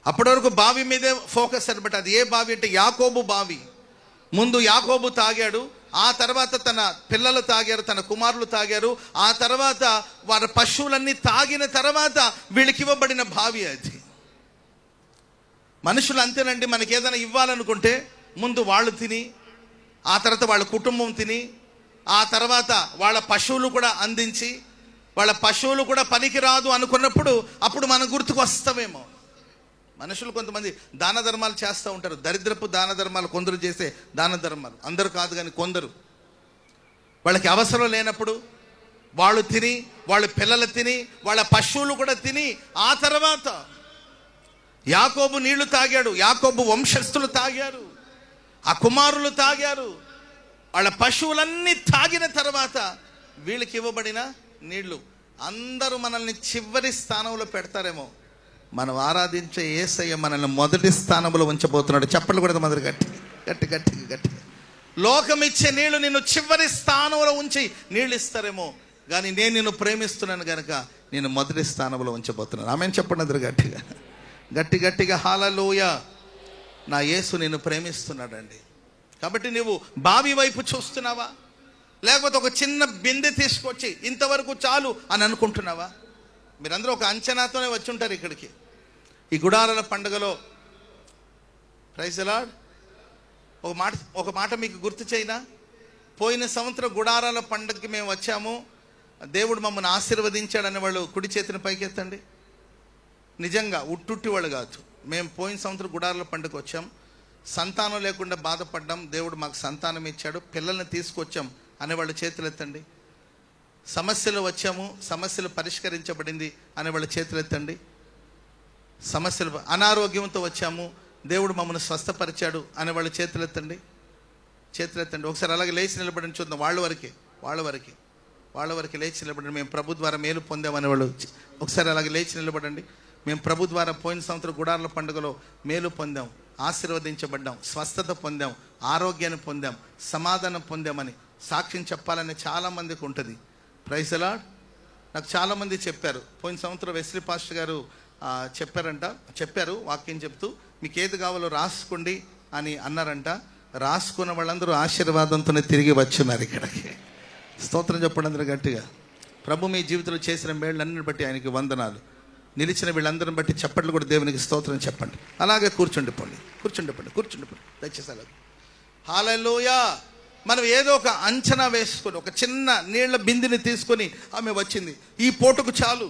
అప్పటి వరకు బావి మీదే ఫోకస్ అనమాట. అది ఏ బావి అంటే యాకోబు బావి. ముందు యాకోబు తాగాడు, ఆ తర్వాత తన పిల్లలు తాగారు, తన కుమారులు తాగారు, ఆ తర్వాత వారి పశువులన్నీ తాగిన తర్వాత వీళ్ళకి ఇవ్వబడిన బావి అది. మనుషులు అంతేనండి, మనకి ఏదైనా ఇవ్వాలనుకుంటే ముందు వాళ్ళు తిని, ఆ తర్వాత వాళ్ళ కుటుంబం తిని, ఆ తర్వాత వాళ్ళ పశువులు కూడా అందించి, వాళ్ళ పశువులు కూడా పనికిరాదు అనుకున్నప్పుడు అప్పుడు మనం గుర్తుకు వస్తామేమో. మనుషులు కొంతమంది దాన ధర్మాలు చేస్తూ ఉంటారు. దరిద్రపు దాన ధర్మాలు కొందరు చేసే దాన ధర్మాలు, అందరూ కాదు కానీ కొందరు. వాళ్ళకి అవసరం లేనప్పుడు వాళ్ళు తిని, వాళ్ళ పిల్లలు తిని, వాళ్ళ పశువులు కూడా తిని, ఆ తర్వాత యాకోబు నీళ్లు తాగాడు, యాకోబు వంశస్థులు తాగారు, ఆ కుమారులు తాగారు, వాళ్ళ పశువులన్నీ తాగిన తర్వాత వీళ్ళకి ఇవ్వబడిన నీళ్లు. అందరూ మనల్ని చివరి స్థానంలో పెడతారేమో, మనం ఆరాధించే యేసయ్య మనల్ని మొదటి స్థానంలో ఉంచబోతున్నాడు. చప్పట్లు కూడా మొదలు గట్టిగా. లోకం ఇచ్చే నీళ్లు నిన్ను చివరి స్థానంలో ఉంచి నీళ్ళు ఇస్తారేమో, కానీ నేను నిన్ను ప్రేమిస్తున్నాను కనుక నేను మొదటి స్థానంలో ఉంచబోతున్నాను. ఆమె చెప్పండి గట్టిగా హల్లెలూయా. నా యేసు నిన్ను ప్రేమిస్తున్నాడండి. కాబట్టి నువ్వు బావి వైపు చూస్తున్నావా, లేకపోతే ఒక చిన్న బిందె తీసుకొచ్చి ఇంతవరకు చాలు అని అనుకుంటున్నావా? మీరందరూ ఒక అంచనాతోనే వచ్చి ఉంటారు ఇక్కడికి. ఈ గుడారాల పండుగలో ప్రైజ్ ది లార్డ్ ఒక మాట మీకు గుర్తు చేయనా? పోయిన సంవత్సరం గుడారాల పండుగకి మేము వచ్చాము, దేవుడు మమ్మల్ని ఆశీర్వదించాడని వాళ్ళు కుడి చేతిని పైకెత్తండి. నిజంగా ఉట్టుట్టి వాళ్ళు కాదు. మేము పోయిన సంవత్సరం గుడారాల పండుగ వచ్చాం, సంతానం లేకుండా బాధపడ్డాం, దేవుడు మాకు సంతానం ఇచ్చాడు, పిల్లల్ని తీసుకొచ్చాం అనేవాళ్ళు చేతులు ఎత్తండి. సమస్యలు వచ్చాము, సమస్యలు పరిష్కరించబడింది అనేవాళ్ళు చేతులు ఎత్తండి. సమస్యలు అనారోగ్యంతో వచ్చాము, దేవుడు మమ్మల్ని స్వస్థపరిచాడు అనేవాళ్ళు చేతులు ఎత్తండి. ఒకసారి అలాగే లేచి నిలబడిని చూద్దాం. వాళ్ళ వరకు లేచి నిలబడండి. మేము ప్రభు ద్వారా మేలు పొందామనేవాళ్ళు ఒకసారి అలాగే లేచి నిలబడండి. మేము ప్రభు ద్వారా పోయిన సంవత్సరం గుడారాల పండుగలో మేలు పొందాం, ఆశీర్వదించబడ్డాం, స్వస్థత పొందాం, ఆరోగ్యాన్ని పొందాం, సమాధానం పొందామని సాక్ష్యం చెప్పాలని చాలామందికి ఉంటుంది. Praise the Lord. నాకు చాలామంది చెప్పారు, పోయిన సంవత్సరం వెస్లీ పాస్టర్ గారు చెప్పారు వాక్యం చెప్తూ, మీకు ఏది కావాలో రాసుకోండి అని అన్నారంట. రాసుకున్న వాళ్ళందరూ ఆశీర్వాదంతోనే తిరిగి వచ్చున్నారు ఇక్కడికి. స్తోత్రం చెప్పండి అందరూ గట్టిగా. ప్రభు మీ జీవితంలో చేసిన మేళ్ళన్నిటిని బట్టి ఆయనకి వందనాలు. నిలిచిన వీళ్ళందరిని బట్టి చప్పట్లు కూడా దేవునికి స్తోత్రం చెప్పండి. అలాగే కూర్చుండిపోండి దయచేసి అలాగే. హల్లెలూయా. మనం ఏదో ఒక అంచనా వేసుకొని ఒక చిన్న నీళ్ల బిందెని తీసుకొని ఆమె వచ్చింది, ఈ పూటకు చాలు,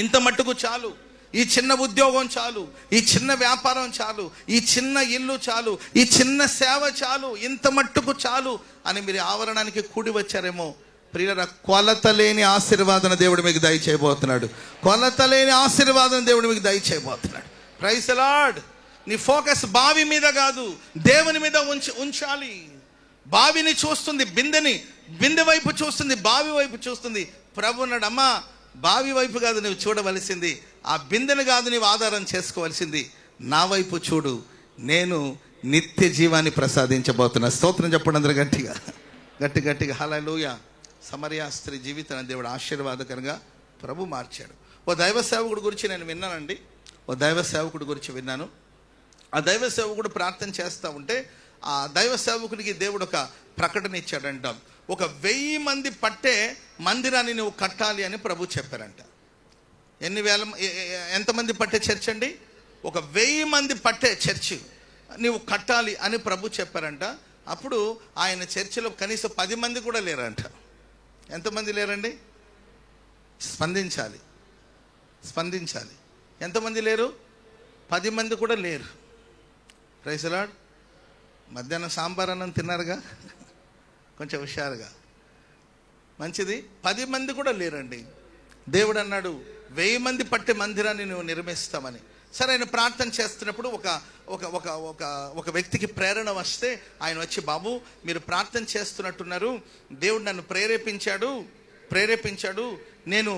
ఇంత మట్టుకు చాలు, ఈ చిన్న ఉద్యోగం చాలు, ఈ చిన్న వ్యాపారం చాలు, ఈ చిన్న ఇల్లు చాలు, ఈ చిన్న సేవ చాలు, ఇంత మట్టుకు చాలు అని మీరు ఆవరణానికి కూడి వచ్చారేమో. ప్రియుల, కొలత లేని ఆశీర్వాదం దేవుడు మీకు దయచేయబోతున్నాడు. Praise the Lord. నీ ఫోకస్ బావి మీద కాదు, దేవుని మీద ఉంచాలి. బావిని చూస్తుంది, బిందె వైపు చూస్తుంది, బావి వైపు చూస్తుంది. ప్రభు అన్నాడు, అమ్మా బావి వైపు కాదు నువ్వు చూడవలసింది, ఆ బిందెను కాదు నీవు ఆధారం చేసుకోవలసింది, నా వైపు చూడు, నేను నిత్య జీవాన్ని ప్రసాదించబోతున్నా. స్తోత్రం చెప్పండి అందరూ గట్టిగా. హల్లెలూయా. సమరయ స్త్రీ జీవితాన్ని దేవుడు ఆశీర్వాదకరంగా ప్రభు మార్చాడు. ఓ దైవ సేవకుడి గురించి నేను విన్నానండి. ఆ దైవ సేవకుడు ప్రార్థన చేస్తూ ఉంటే ఆ దైవ సేవకుడికి దేవుడు ఒక ప్రకటన ఇచ్చాడంట. 1000 మంది పట్టే మందిరాన్ని నువ్వు కట్టాలి అని ప్రభు చెప్పారంట. ఎంతమంది పట్టే చర్చ్ అండి? 1000 మంది పట్టే చర్చి నువ్వు కట్టాలి అని ప్రభు చెప్పారంట. అప్పుడు ఆయన చర్చిలో కనీసం 10 మంది కూడా లేరంట. ఎంతమంది లేరండి? స్పందించాలి. ఎంతమంది లేరు? 10 మంది కూడా లేరు. Praise the Lord. మధ్యాహ్నం సాంబార్ అన్నం తిన్నారుగా, కొంచెం హుషారుగా, మంచిది. 10 మంది కూడా లేరండి. దేవుడు అన్నాడు 1000 మంది పట్టే మందిరాన్ని నువ్వు నిర్మిస్తామని. సరే, ఆయన ప్రార్థన చేస్తున్నప్పుడు ఒక వ్యక్తికి ప్రేరణ వస్తే ఆయన వచ్చి, బాబు మీరు ప్రార్థన చేస్తున్నట్టున్నారు, దేవుడు నన్ను ప్రేరేపించాడు, నేను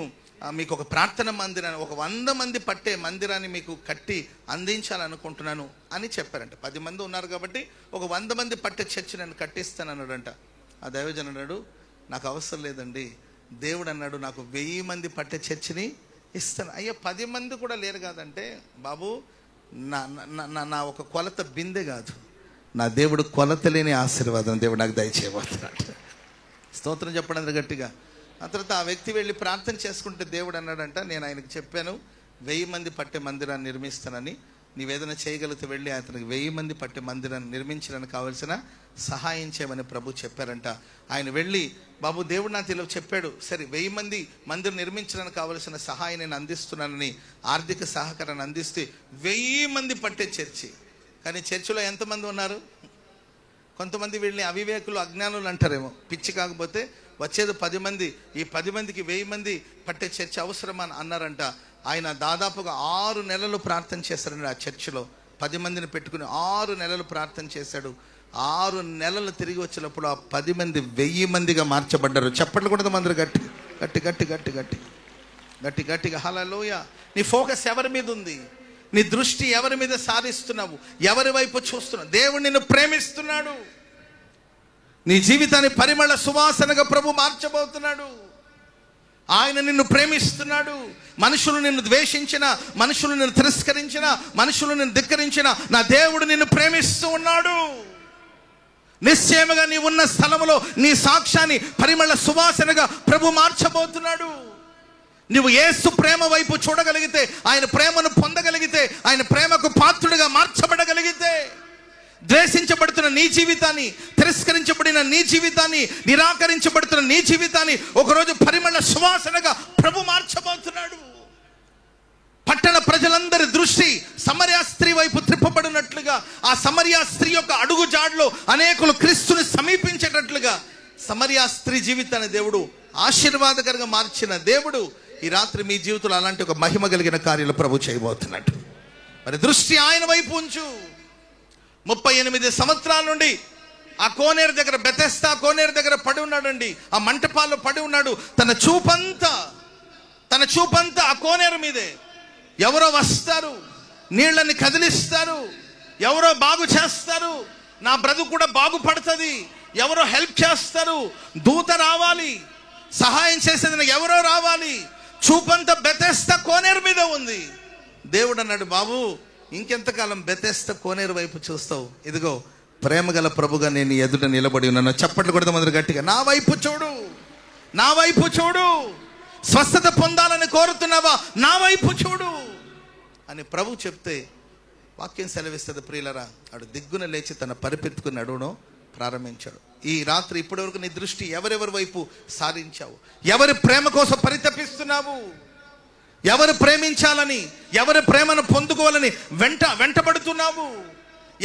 మీకు ఒక ప్రార్థన మందిరాన్ని 100 మంది పట్టే మందిరాన్ని మీకు కట్టి అందించాలనుకుంటున్నాను అని చెప్పారంట. 10 మంది ఉన్నారు కాబట్టి 100 మంది పట్టే చర్చి నేను కట్టిస్తాను అన్నాడంట. ఆ దైవజనుడు అన్నాడు, నాకు అవసరం లేదండి, దేవుడు అన్నాడు నాకు 1000 మంది పట్టే చర్చిని ఇస్తాను. అయ్యా 10 మంది కూడా లేరు కాదంటే, బాబు నా ఒక కొలత బిందె కాదు, నా దేవుడు కొలత లేని ఆశీర్వాదం దేవుడు నాకు దయచేయబోతున్నాడు. స్తోత్రం చెప్పండి గట్టిగా. ఆ తర్వాత ఆ వ్యక్తి వెళ్ళి ప్రార్థన చేసుకుంటే దేవుడు అన్నాడంట, నేను ఆయనకు చెప్పాను 1000 మంది పట్టే మందిరాన్ని నిర్మిస్తానని, నీవేదైనా చేయగలిగితే వెళ్ళి అతనికి 1000 మంది పట్టే మందిరాన్ని నిర్మించడానికి కావలసిన సహాయం చేయమని ప్రభు చెప్పారంట. ఆయన వెళ్ళి, బాబు దేవుడు నాకు ఇలా చెప్పాడు, సరే 1000 మంది మందిరం నిర్మించడానికి కావలసిన సహాయం నేను అందిస్తున్నానని ఆర్థిక సహకారాన్ని అందిస్తే 1000 మంది పట్టే చర్చి. కానీ చర్చిలో ఎంతమంది ఉన్నారు? కొంతమంది వీళ్ళని అవివేకులు, అజ్ఞానులు అంటారేమో, పిచ్చి కాకపోతే వచ్చేది 10 మంది, ఈ 10 మందికి 1000 మంది పట్టే చర్చి అవసరమని అన్నారంట. ఆయన దాదాపుగా 6 నెలలు ప్రార్థన చేశారండి. ఆ చర్చిలో 10 మందిని పెట్టుకుని 6 నెలలు ప్రార్థన చేశాడు. 6 నెలలు తిరిగి వచ్చినప్పుడు ఆ 10 మంది 1000 మందిగా మార్చబడ్డారు. చప్పట్లు కూడా మందరు గట్టిగా. హల్లెలూయా. నీ ఫోకస్ ఎవరి మీద ఉంది? నీ దృష్టి ఎవరి మీద సారిస్తున్నావు? ఎవరి వైపు చూస్తున్నావు? దేవుడు నిన్ను ప్రేమిస్తున్నాడు. నీ జీవితాన్ని పరిమళ సువాసనగా ప్రభు మార్చబోతున్నాడు. ఆయన నిన్ను ప్రేమిస్తున్నాడు. మనుషులు నిన్ను ద్వేషించిన, మనుషులు నిన్ను తిరస్కరించిన, మనుషులు నిన్ను ధిక్కరించిన, నా దేవుడు నిన్ను ప్రేమిస్తూ ఉన్నాడు. నిశ్చయముగా నీ ఉన్న స్థలములో నీ సాక్ష్యాన్ని పరిమళ సువాసనగా ప్రభు మార్చబోతున్నాడు. నువ్వు యేసు ప్రేమ వైపు చూడగలిగితే, ఆయన ప్రేమను పొందగలిగితే, ఆయన ప్రేమకు పాత్రుడిగా మార్చబడగలిగితే, ద్వేషించబడుతున్న నీ జీవితాన్ని, తిరస్కరించబడిన నీ జీవితాన్ని, నిరాకరించబడుతున్న నీ జీవితాన్ని ఒకరోజు పరిమళ సువాసనగా ప్రభు మార్చబోతున్నాడు. పట్టణ ప్రజలందరి దృష్టి సమరయ స్త్రీ వైపు త్రిప్పబడినట్లుగా, ఆ సమరయ స్త్రీ యొక్క అడుగు జాడలో అనేకులు క్రీస్తుని సమీపించేటట్లుగా సమరయ స్త్రీ జీవితాన్ని దేవుడు ఆశీర్వాదకరంగా మార్చిన దేవుడు ఈ రాత్రి మీ జీవితంలో అలాంటి ఒక మహిమ కలిగిన కార్యాలు ప్రభు చేయబోతున్నట్టు. మరి దృష్టి ఆయన వైపు ఉంచు. 38 సంవత్సరాల నుండి ఆ కోనేరు దగ్గర, బెతెస్దా కోనేరు దగ్గర పడి ఉన్నాడండి. ఆ మంటపాల్లో పడి ఉన్నాడు. తన చూపంతా ఆ కోనేరు మీదే. ఎవరో వస్తారు, నీళ్ళని కదిలిస్తారు, ఎవరో బాగు చేస్తారు, నా బ్రతుకు కూడా బాగుపడుతుంది, ఎవరో హెల్ప్ చేస్తారు, దూత రావాలి, సహాయం చేసేది ఎవరో రావాలి. చూపంతా బెతెస్దా కోనేరు మీద ఉంది. దేవుడు అన్నాడు, బాబు ఇంకెంతకాలం బెతెస్దా కోనేరు వైపు చూస్తావు? ఇదిగో ప్రేమగల ప్రభుగా నేను ఎదుట నిలబడి ఉన్నాను. చప్పట్లు కొడదాం మొదలు గట్టిగా. నా వైపు చూడు, నా వైపు చూడు. స్వస్థత పొందాలని కోరుతున్నావా? నా వైపు చూడు అని ప్రభు చెప్తే వాక్యం సెలవిస్తుంది. ప్రియులరా, ఆడు దిగ్గున లేచి తన పరిపెత్తుకుని నడువును ప్రారంభించాడు. ఈ రాత్రి ఇప్పటి వరకు నీ దృష్టి ఎవరెవరి వైపు సారించావు? ఎవరి ప్రేమ కోసం పరితపిస్తున్నావు? ఎవరు ప్రేమించాలని, ఎవరి ప్రేమను పొందుకోవాలని వెంటబడుతున్నావు?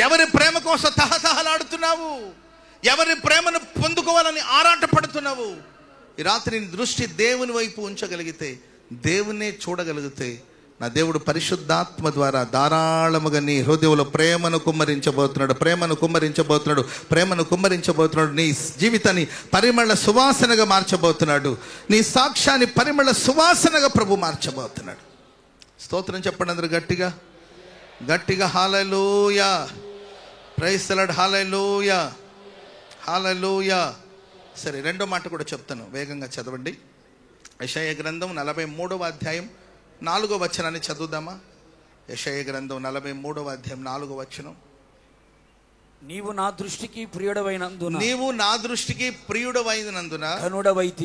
ఎవరి ప్రేమ కోసం తహతహలాడుతున్నావు? ఎవరి ప్రేమను పొందుకోవాలని ఆరాటపడుతున్నావు? ఈ రాత్రి నీ దృష్టి దేవుని వైపు ఉంచగలిగితే, దేవునే చూడగలిగితే, నా దేవుడు పరిశుద్ధాత్మ ద్వారా ధారాళముగా నీ హృదయంలో ప్రేమను కుమ్మరించబోతున్నాడు. నీ జీవితాన్ని పరిమళ సువాసనగా మార్చబోతున్నాడు. నీ సాక్ష్యాన్ని పరిమళ సువాసనగా ప్రభు మార్చబోతున్నాడు. స్తోత్రం చెప్పండి అందరూ గట్టిగా గట్టిగా. హల్లెలూయా, ప్రైజ్ ది లార్డ్, హల్లెలూయా, హల్లెలూయా. సరే, రెండో మాట కూడా చెప్తాను, వేగంగా చదవండి. యెషయా గ్రంథం 43వ అధ్యాయం 4వ వచనాన్ని చదువుదామా? యెషయా గ్రంథం 43వ అధ్యాయం 4వ వచనం. నీవు నా దృష్టికి ప్రియుడవైనందున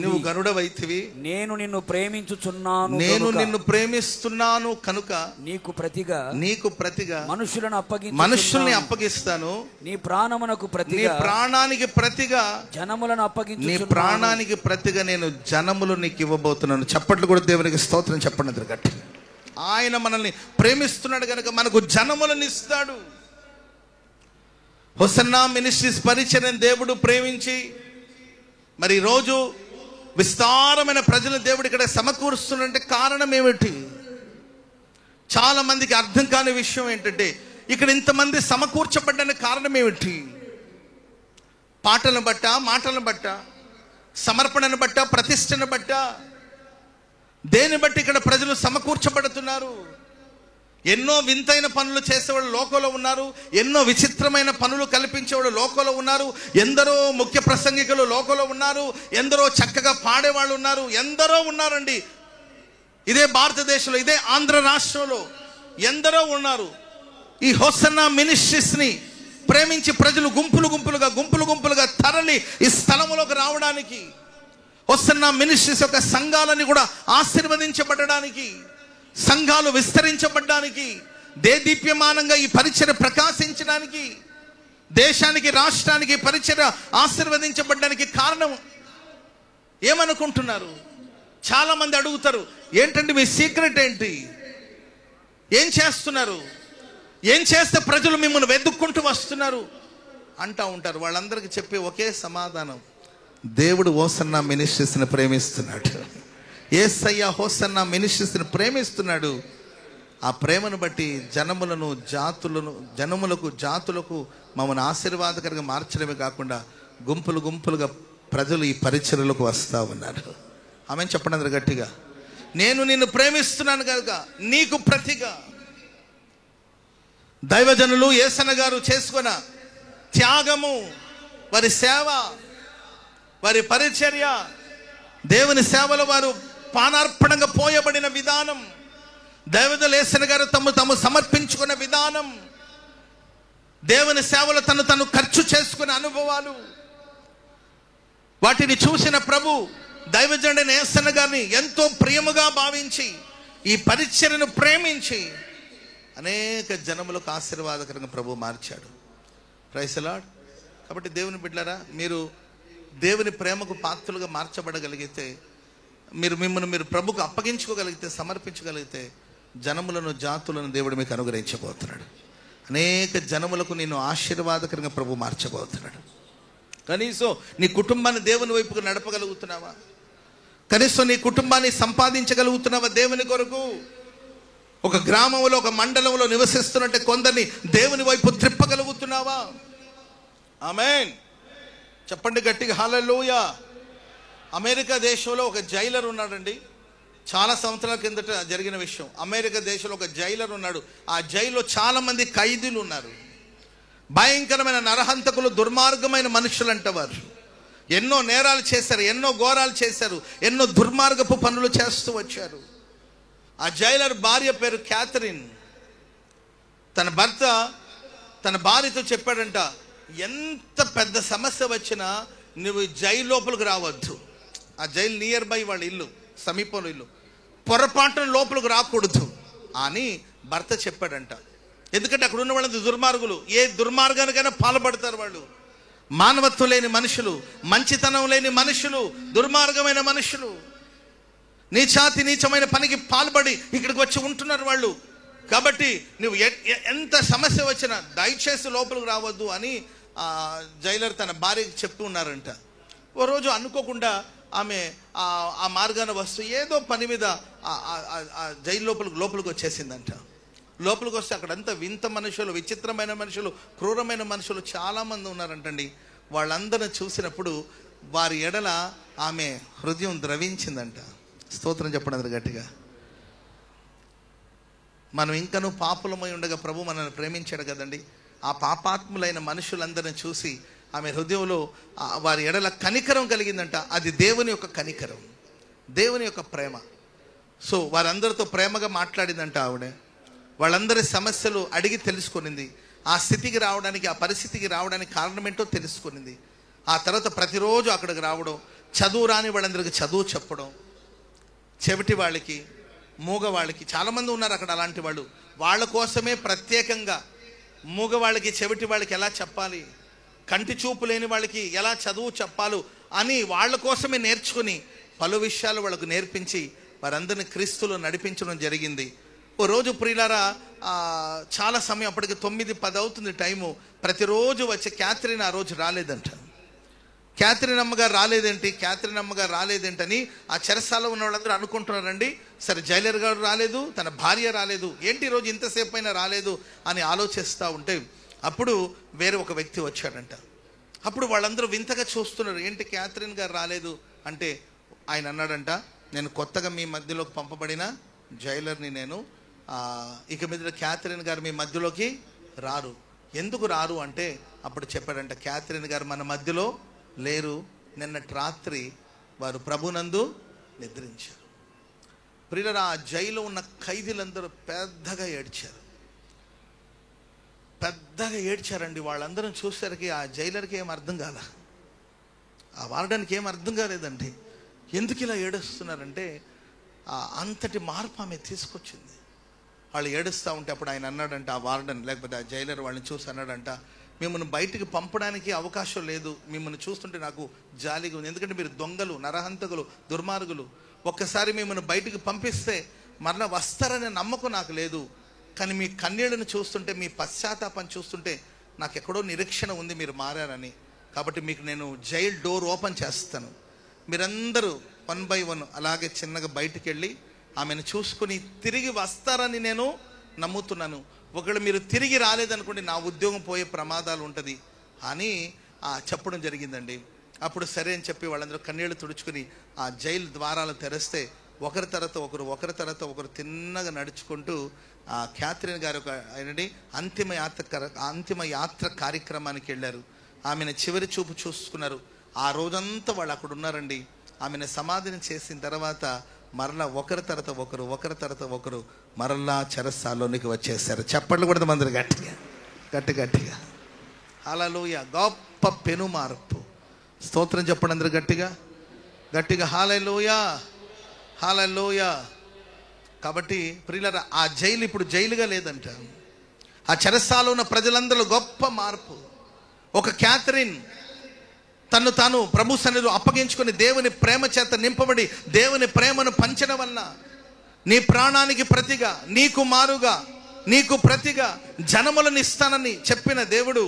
నువ్వు గనుడవైతివి. నేను నిన్ను ప్రేమించుచున్నాను, నేను నిన్ను ప్రేమిస్తున్నాను కనుక నీకు ప్రతిగా మనుషుల్ని అప్పగిస్తాను. నీ ప్రాణానికి ప్రతిగా జనములను అప్పగించు. నీ ప్రాణానికి ప్రతిగా నేను జనములు నీకు ఇవ్వబోతున్నాను. చప్పట్లు కూడా దేవునికి స్తోత్రం చెప్పండి గట్టి. ఆయన మనల్ని ప్రేమిస్తున్నాడు కనుక మనకు జనములను ఇస్తాడు. హోసన్నా మినిస్ట్రీస్ పరిచయం దేవుడు ప్రేమించి మరి ఈరోజు విస్తారమైన ప్రజలు దేవుడు ఇక్కడ సమకూరుస్తున్నంటే కారణం ఏమిటి? చాలా మందికి అర్థం కాని విషయం ఏంటంటే, ఇక్కడ ఇంతమంది సమకూర్చబడ్డానికి కారణం ఏమిటి? పాటలను బట్ట, మాటలను బట్ట, సమర్పణను బట్ట, ప్రతిష్టను బట్ట, దేని బట్టి ఇక్కడ ప్రజలు సమకూర్చబడుతున్నారు? ఎన్నో వింతైన పనులు చేసేవాళ్ళు లోకంలో ఉన్నారు. ఎన్నో విచిత్రమైన పనులు కల్పించేవాళ్ళు లోకంలో ఉన్నారు. ఎందరో ముఖ్య ప్రసంగికులు లోకంలో ఉన్నారు. ఎందరో చక్కగా పాడేవాళ్ళు ఉన్నారు. ఎందరో ఉన్నారండి. ఇదే భారతదేశంలో, ఇదే ఆంధ్ర రాష్ట్రంలో ఎందరో ఉన్నారు. ఈ హోసన్నా మినిస్ట్రీస్ని ప్రేమించి ప్రజలు గుంపులుగా తరలి ఈ స్థలంలోకి రావడానికి, హోసన్నా మినిస్ట్రీస్ యొక్క సంఘాలని కూడా ఆశీర్వదించబడడానికి, సంఘాలు విస్తరించబడ్డానికి, దేదీప్యమానంగా ఈ పరిచర్య ప్రకాశించడానికి, దేశానికి రాష్ట్రానికి పరిచర్య ఆశీర్వదించబడ్డానికి కారణం ఏమనుకుంటున్నారు? చాలా మంది అడుగుతారు, ఏంటంటే మీ సీక్రెట్ ఏంటి? ఏం చేస్తున్నారు? ఏం చేస్తే ప్రజలు మిమ్మల్ని వెతుక్కుంటూ వస్తున్నారు అంటూ ఉంటారు. వాళ్ళందరికీ చెప్పే ఒకే సమాధానం, దేవుడు హోసన్నా మినిస్ట్రీస్ని ప్రేమిస్తున్నాడు. యేసయ్య హోసన్నా మినిస్ట్రీస్ని ప్రేమిస్తున్నాడు. ఆ ప్రేమను బట్టి జాతులకు మమ్మల్ని ఆశీర్వాదకరంగా మార్చడమే కాకుండా గుంపులుగా ప్రజలు ఈ పరిచర్యలకు వస్తూ ఉన్నారు. ఆమె చెప్పండి అందరు గట్టిగా. నేను నిన్ను ప్రేమిస్తున్నాను కనుక నీకు ప్రతిగా. దైవజనులు యేసన్న గారు చేసుకున్న త్యాగము, వారి సేవ, వారి పరిచర్య, దేవుని సేవలో వారు పానార్పణంగా పోయబడిన విధానం, దైవజనులు యేసన్న గారు తమ సమర్పించుకున్న విధానం, దేవుని సేవలో తను ఖర్చు చేసుకునే అనుభవాలు, వాటిని చూసిన ప్రభు దైవజనుడైన యేసన్న గారిని ఎంతో ప్రియముగా భావించి ఈ పరిచర్యను ప్రేమించి అనేక జనములకు ఆశీర్వాదకరంగా ప్రభు మార్చాడు. Praise the Lord. కాబట్టి దేవుని బిడ్డలారా, మీరు దేవుని ప్రేమకు పాత్రలుగా మార్చబడగలిగితే, మిమ్మల్ని మీరు ప్రభుకు అప్పగించుకోగలిగితే, సమర్పించగలిగితే, జనములను జాతులను దేవుడు మీకు అనుగ్రహించబోతున్నాడు. అనేక జనములకు నేను ఆశీర్వాదకరంగా ప్రభు మార్చబోతున్నాడు. కనీసం నీ కుటుంబాన్ని దేవుని వైపుకు నడపగలుగుతున్నావా? కనీసం నీ కుటుంబాన్ని సంపాదించగలుగుతున్నావా దేవుని కొరకు? ఒక గ్రామంలో, ఒక మండలంలో నివసిస్తున్నట్టే కొందరిని దేవుని వైపు త్రిప్పగలుగుతున్నావా? ఆమేన్. చెప్పండి గట్టిగా హల్లెలూయా. అమెరికా దేశంలో ఒక జైలర్ ఉన్నాడండి. చాలా సంవత్సరాల కిందట జరిగిన విషయం. అమెరికా దేశంలో ఒక జైలర్ ఉన్నాడు. ఆ జైల్లో చాలా మంది ఖైదీలు ఉన్నారు. భయంకరమైన నరహంతకులు, దుర్మార్గమైన మనుషులు అంటవారు. ఎన్నో నేరాలు చేశారు, ఎన్నో ఘోరాలు చేశారు, ఎన్నో దుర్మార్గపు పనులు చేస్తూ వచ్చారు. ఆ జైలర్ భార్య పేరు క్యాథరిన్. తన భర్త తన భార్యతో చెప్పాడంట, ఎంత పెద్ద సమస్య వచ్చినా నువ్వు జైలు లోపలికి రావద్దు. ఆ జైలు నియర్ బై వాళ్ళ ఇల్లు, సమీపంలో ఇల్లు, పొరపాటున లోపలికి రాకూడదు అని భర్త చెప్పాడంట. ఎందుకంటే అక్కడ ఉన్న వాళ్ళంతా దుర్మార్గులు, ఏ దుర్మార్గానికైనా పాల్పడతారు వాళ్ళు. మానవత్వం లేని మనుషులు, మంచితనం లేని మనుషులు, దుర్మార్గమైన మనుషులు, నీచమైన పనికి పాల్పడి ఇక్కడికి వచ్చి ఉంటున్నారు వాళ్ళు. కాబట్టి నువ్వు ఎంత సమస్య వచ్చినా దయచేసి లోపలికి రావద్దు అని జైలర్ తన భార్యకి చెప్తూ ఉన్నారంట. ఓ రోజు అనుకోకుండా ఆమె ఆ మార్గాన వస్తూ ఏదో పని మీద జైలు లోపలికి వచ్చేసిందంట. లోపలికి వస్తే అక్కడంతా వింత మనుషులు, విచిత్రమైన మనుషులు, క్రూరమైన మనుషులు చాలామంది ఉన్నారంటండి. వాళ్ళందరిని చూసినప్పుడు వారి ఎడల ఆమె హృదయం ద్రవించిందంట. స్తోత్రం చెప్పండి గట్టిగా. మనం ఇంకనూ పాపులమై ఉండగా ప్రభు మనల్ని ప్రేమించాడు కదండి. ఆ పాపాత్ములైన మనుషులందరిని చూసి ఆమె హృదయంలో వారి ఎడల కనికరం కలిగిందంట. అది దేవుని యొక్క కనికరం, దేవుని యొక్క ప్రేమ. సో వారందరితో ప్రేమగా మాట్లాడిందంట ఆవిడ. వాళ్ళందరి సమస్యలు అడిగి తెలుసుకునింది. ఆ స్థితికి రావడానికి, ఆ పరిస్థితికి రావడానికి కారణం ఏంటో తెలుసుకునింది. ఆ తర్వాత ప్రతిరోజు అక్కడికి రావడం, చదువు రాని వాళ్ళందరికీ చదువు చెప్పడం, చెవిటి వాళ్ళకి, మూగ వాళ్ళకి, చాలామంది ఉన్నారు అక్కడ అలాంటి వాళ్ళు. వాళ్ళ కోసమే ప్రత్యేకంగా మూగవాళ్ళకి, చెవిటి వాళ్ళకి ఎలా చెప్పాలి, కంటి చూపు లేని వాళ్ళకి ఎలా చదువు చెప్పాలి అని వాళ్ళ కోసమే నేర్చుకుని పలు విషయాలు వాళ్ళకు నేర్పించి వారందరినీ క్రీస్తులో నడిపించడం జరిగింది. ఓ రోజు ప్రియులారా, చాలా సమయం, అప్పటికి 9-10 అవుతుంది టైము. ప్రతిరోజు వచ్చే క్యాథరిన్ ఆ రోజు రాలేదంట. క్యాథరిన్ అమ్మగారు రాలేదేంటని ఆ చెరసాలలో ఉన్న వాళ్ళందరూ అనుకుంటున్నారండి. సరే, జైలర్ గారు రాలేదు, తన భార్య రాలేదు, ఏంటి ఈరోజు ఇంతసేపు అయినా రాలేదు అని ఆలోచిస్తూ ఉంటే అప్పుడు వేరే ఒక వ్యక్తి వచ్చాడంట. అప్పుడు వాళ్ళందరూ వింతగా చూస్తున్నారు, ఏంటి క్యాథరిన్ గారు రాలేదు అంటే ఆయన అన్నాడంట, నేను కొత్తగా మీ మధ్యలోకి పంపబడిన జైలర్ని, నేను ఇక మీద క్యాథరిన్ గారు మీ మధ్యలోకి రారు. ఎందుకు రారు అంటే అప్పుడు చెప్పాడంట, క్యాథరిన్ గారు మన మధ్యలో లేరు, నిన్నటి రాత్రి వారు ప్రభునందు నిద్రించారు. ప్రియులారా, ఆ జైల్లో ఉన్న ఖైదీలందరూ పెద్దగా ఏడ్చారండి. వాళ్ళందరం చూసేసరికి ఆ జైలర్కి ఏం అర్థం కాల, ఆ వార్డెన్కి ఏం అర్థం కాలేదండి. ఎందుకు ఇలా ఏడుస్తున్నారంటే అంతటి మార్పు ఆమె తీసుకొచ్చింది. వాళ్ళు ఏడుస్తూ ఉంటే అప్పుడు ఆయన అన్నాడంట, ఆ వార్డెన్ లేకపోతే ఆ జైలర్ వాళ్ళని చూసి అన్నాడంట, మిమ్మల్ని బయటికి పంపడానికి అవకాశం లేదు, మిమ్మల్ని చూస్తుంటే నాకు జాలిగా ఉంది, ఎందుకంటే మీరు దొంగలు, నరహంతకులు, దుర్మార్గులు. ఒక్కసారి మిమ్మల్ని బయటికి పంపిస్తే మరలా వస్తారనే నమ్మకం నాకు లేదు, కానీ మీ కన్నీళ్ళను చూస్తుంటే, మీ పశ్చాత్తాపం చూస్తుంటే నాకు ఎక్కడో నిరీక్షణ ఉంది మీరు మారారని. కాబట్టి మీకు నేను జైల్ డోర్ ఓపెన్ చేస్తాను, మీరందరూ 1 by 1 అలాగే చిన్నగా బయటికి వెళ్ళి ఆమెను చూసుకుని తిరిగి వస్తారని నేను నమ్ముతున్నాను. ఒకవేళ మీరు తిరిగి రాలేదనుకోండి నా ఉద్యోగం పోయే ప్రమాదాలు ఉంటుంది అని చెప్పడం జరిగిందండి. అప్పుడు సరే అని చెప్పి వాళ్ళందరూ కన్నీళ్లు తుడుచుకుని ఆ జైలు ద్వారాలు తెరిస్తే ఒకరి తర్వాత ఒకరు తిన్నగా నడుచుకుంటూ ఆ క్యాథరిన్ గారు అంతిమ యాత్ర కార్యక్రమానికి వెళ్ళారు. ఆమెను చివరి చూపు చూసుకున్నారు. ఆ రోజంతా వాళ్ళు అక్కడ ఉన్నారండి. ఆమెను సమాధిని చేసిన తర్వాత మరలా ఒకరి తర్వాత ఒకరు మరలా చెరసాలోనికి వచ్చేసారు. చప్పట్లు కూడా మందరు గట్టిగా. హల్లెలూయా. గొప్ప పెను మార్పు. స్తోత్రం చెప్పండి అందరూ గట్టిగా గట్టిగా. హల్లెలూయా హల్లెలూయా. కాబట్టి ప్రియులారా, ఆ జైలు ఇప్పుడు జైలుగా లేదంట. ఆ చెరసాలలో ఉన్న ప్రజలందరూ గొప్ప మార్పు. ఒక క్యాథరిన్ తను తాను ప్రభు సన్నిధిలో అప్పగించుకొని దేవుని ప్రేమ చేత నింపబడి దేవుని ప్రేమను పంచడం వల్ల నీ ప్రాణానికి ప్రతిగా, నీకు మారుగా, నీకు ప్రతిగా జనములను ఇస్తానని చెప్పిన దేవుడు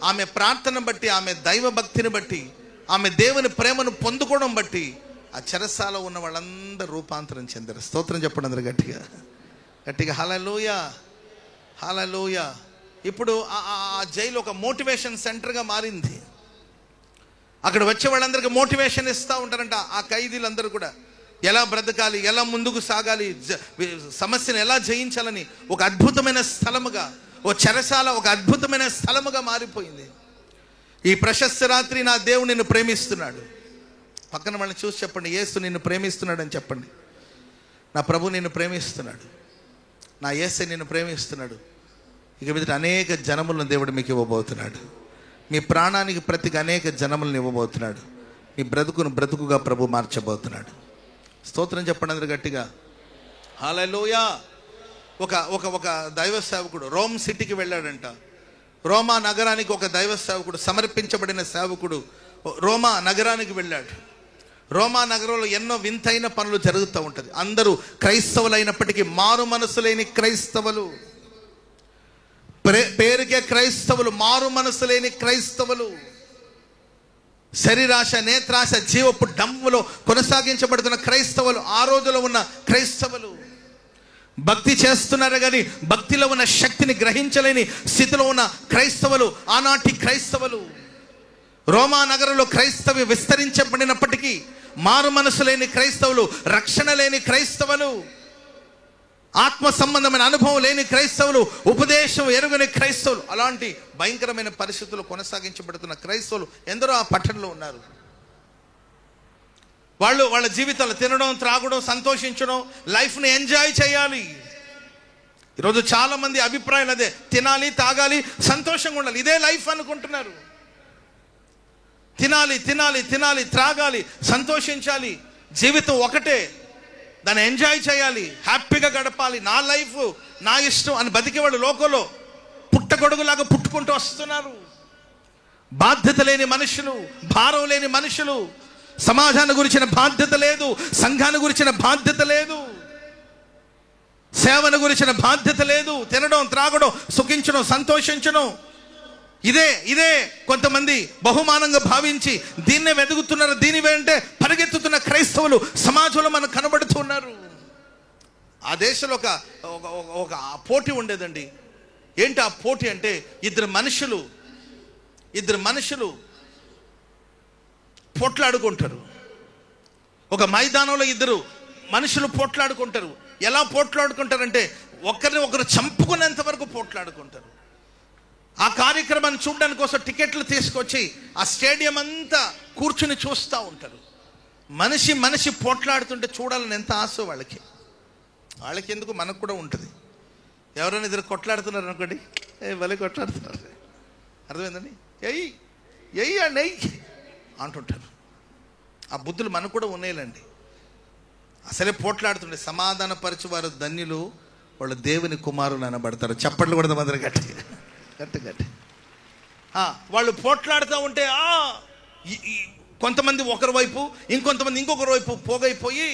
ఆమె ప్రార్థన బట్టి, ఆమె దైవ భక్తిని బట్టి, ఆమె దేవుని ప్రేమను పొందుకోవడం బట్టి ఆ చెరసాల ఉన్న వాళ్ళందరూ రూపాంతరం చెందారు. స్తోత్రం చెప్పండి అందరూ గట్టిగా గట్టిగా. హల్లెలూయా హల్లెలూయా. ఇప్పుడు ఆ జైలు ఒక మోటివేషన్ సెంటర్గా మారింది. అక్కడ వచ్చే వాళ్ళందరికీ మోటివేషన్ ఇస్తూ ఉంటారంట. ఆ ఖైదీలందరూ కూడా ఎలా బ్రతకాలి, ఎలా ముందుకు సాగాలి, సమస్యను ఎలా జయించాలని ఒక అద్భుతమైన స్థలముగా, ఓ చెరసాల ఒక అద్భుతమైన స్థలముగా మారిపోయింది. ఈ ప్రశస్త రాత్రి నా దేవుడు నిన్ను ప్రేమిస్తున్నాడు. పక్కన వాళ్ళని చూసి చెప్పండి, యేసు నిన్ను ప్రేమిస్తున్నాడు అని చెప్పండి. నా ప్రభు నిన్ను ప్రేమిస్తున్నాడు, నా యేసే నిన్ను ప్రేమిస్తున్నాడు. ఇక మీద అనేక జనములను దేవుడు మీకు ఇవ్వబోతున్నాడు. మీ ప్రాణానికి ప్రతిగా అనేక జనములను ఇవ్వబోతున్నాడు. మీ బ్రతుకును బ్రతుకుగా ప్రభు మార్చబోతున్నాడు. స్తోత్రం చెప్పండి అందరూ గట్టిగా. హల్లెలూయా. ఒక దైవ సేవకుడు రోమ్ సిటీకి వెళ్ళాడంట. రోమా నగరానికి ఒక దైవ సేవకుడు, సమర్పించబడిన సేవకుడు రోమా నగరానికి వెళ్ళాడు. రోమా నగరంలో ఎన్నో వింతైన పనులు జరుగుతూ ఉంటుంది. అందరూ క్రైస్తవులైనప్పటికీ మారు మనసు లేని క్రైస్తవులు, పేరుకే క్రైస్తవులు, మారు మనసు లేని క్రైస్తవులు, శరీరాశ, నేత్రాశ, జీవపు డంబులో కొనసాగించబడుతున్న క్రైస్తవులు, ఆ రోజులో ఉన్న క్రైస్తవులు భక్తి చేస్తున్నారు కానీ భక్తిలో ఉన్న శక్తిని గ్రహించలేని స్థితిలో ఉన్న క్రైస్తవులు, ఆనాటి క్రైస్తవులు. రోమా నగరంలో క్రైస్తవ్యం విస్తరించబడినప్పటికీ మారు మనసు లేని క్రైస్తవులు, రక్షణ లేని క్రైస్తవులు, ఆత్మ సంబంధమైన అనుభవం లేని క్రైస్తవులు, ఉపదేశం ఎరుగని క్రైస్తవులు, అలాంటి భయంకరమైన పరిస్థితులు కొనసాగించబడుతున్న క్రైస్తవులు ఎందరో ఆ పట్టణంలో ఉన్నారు. వాళ్ళ జీవితాలు తినడం, త్రాగడం, సంతోషించడం, లైఫ్ని ఎంజాయ్ చేయాలి. ఈరోజు చాలా మంది అభిప్రాయాలు అదే, తినాలి, తాగాలి, సంతోషంగా ఉండాలి, ఇదే లైఫ్ అనుకుంటున్నారు. తినాలి తినాలి తినాలి, త్రాగాలి, సంతోషించాలి, జీవితం ఒకటే, దాన్ని ఎంజాయ్ చేయాలి, హ్యాపీగా గడపాలి, నా లైఫ్ నా ఇష్టం అని బతికేవాడు లోకంలో పుట్టగొడుగులాగా పుట్టుకుంటూ వస్తున్నారు. బాధ్యత లేని మనుషులు, భారం లేని మనుషులు, సమాజాన్ని గురించిన బాధ్యత లేదు, సంఘాన్ని గురించిన బాధ్యత లేదు, సేవను గురించిన బాధ్యత లేదు, తినడం, త్రాగడం, సుఖించడం, సంతోషించడం, ఇదే కొంతమంది బహుమానంగా భావించి దీన్నే వెతుకుతున్నారు. దీని వెంటే పరిగెత్తుతున్న క్రైస్తవులు సమాజంలో మనకు కనబడుతున్నారు. ఆ దేశంలో ఒక పోటీ ఉండేదండి. ఏంటి ఆ పోటీ అంటే, ఇద్దరు మనుషులు పోట్లాడుకుంటారు. ఒక మైదానంలో ఇద్దరు మనుషులు పోట్లాడుకుంటారు. ఎలా పోట్లాడుకుంటారంటే ఒకరిని ఒకరు చంపుకునేంత వరకు పోట్లాడుకుంటారు. ఆ కార్యక్రమాన్ని చూడడానికి కోసం టికెట్లు తీసుకొచ్చి ఆ స్టేడియం అంతా కూర్చుని చూస్తూ ఉంటారు. మనిషి పోట్లాడుతుంటే చూడాలని ఎంత ఆశ వాళ్ళకి ఎందుకు, మనకు కూడా ఉంటుంది. ఎవరైనా ఇద్దరు కొట్లాడుతున్నారు అనుకోండి, భలే కొట్లాడుతున్నారు, అర్థమైందండి, ఎయ్యి అండి అంటుంటారు. ఆ బుద్ధులు మనకు కూడా ఉన్నాయిలండి. అసలే పోట్లాడుతుండే సమాధానపరచు వారు ధన్యులు, వాళ్ళు దేవుని కుమారులు అనబడతారు. చప్పట్లు కూడా మందరు గట్టి వాళ్ళు పోట్లాడుతూ ఉంటే కొంతమంది ఒకరి వైపు, ఇంకొంతమంది ఇంకొకరి వైపు పోగైపోయి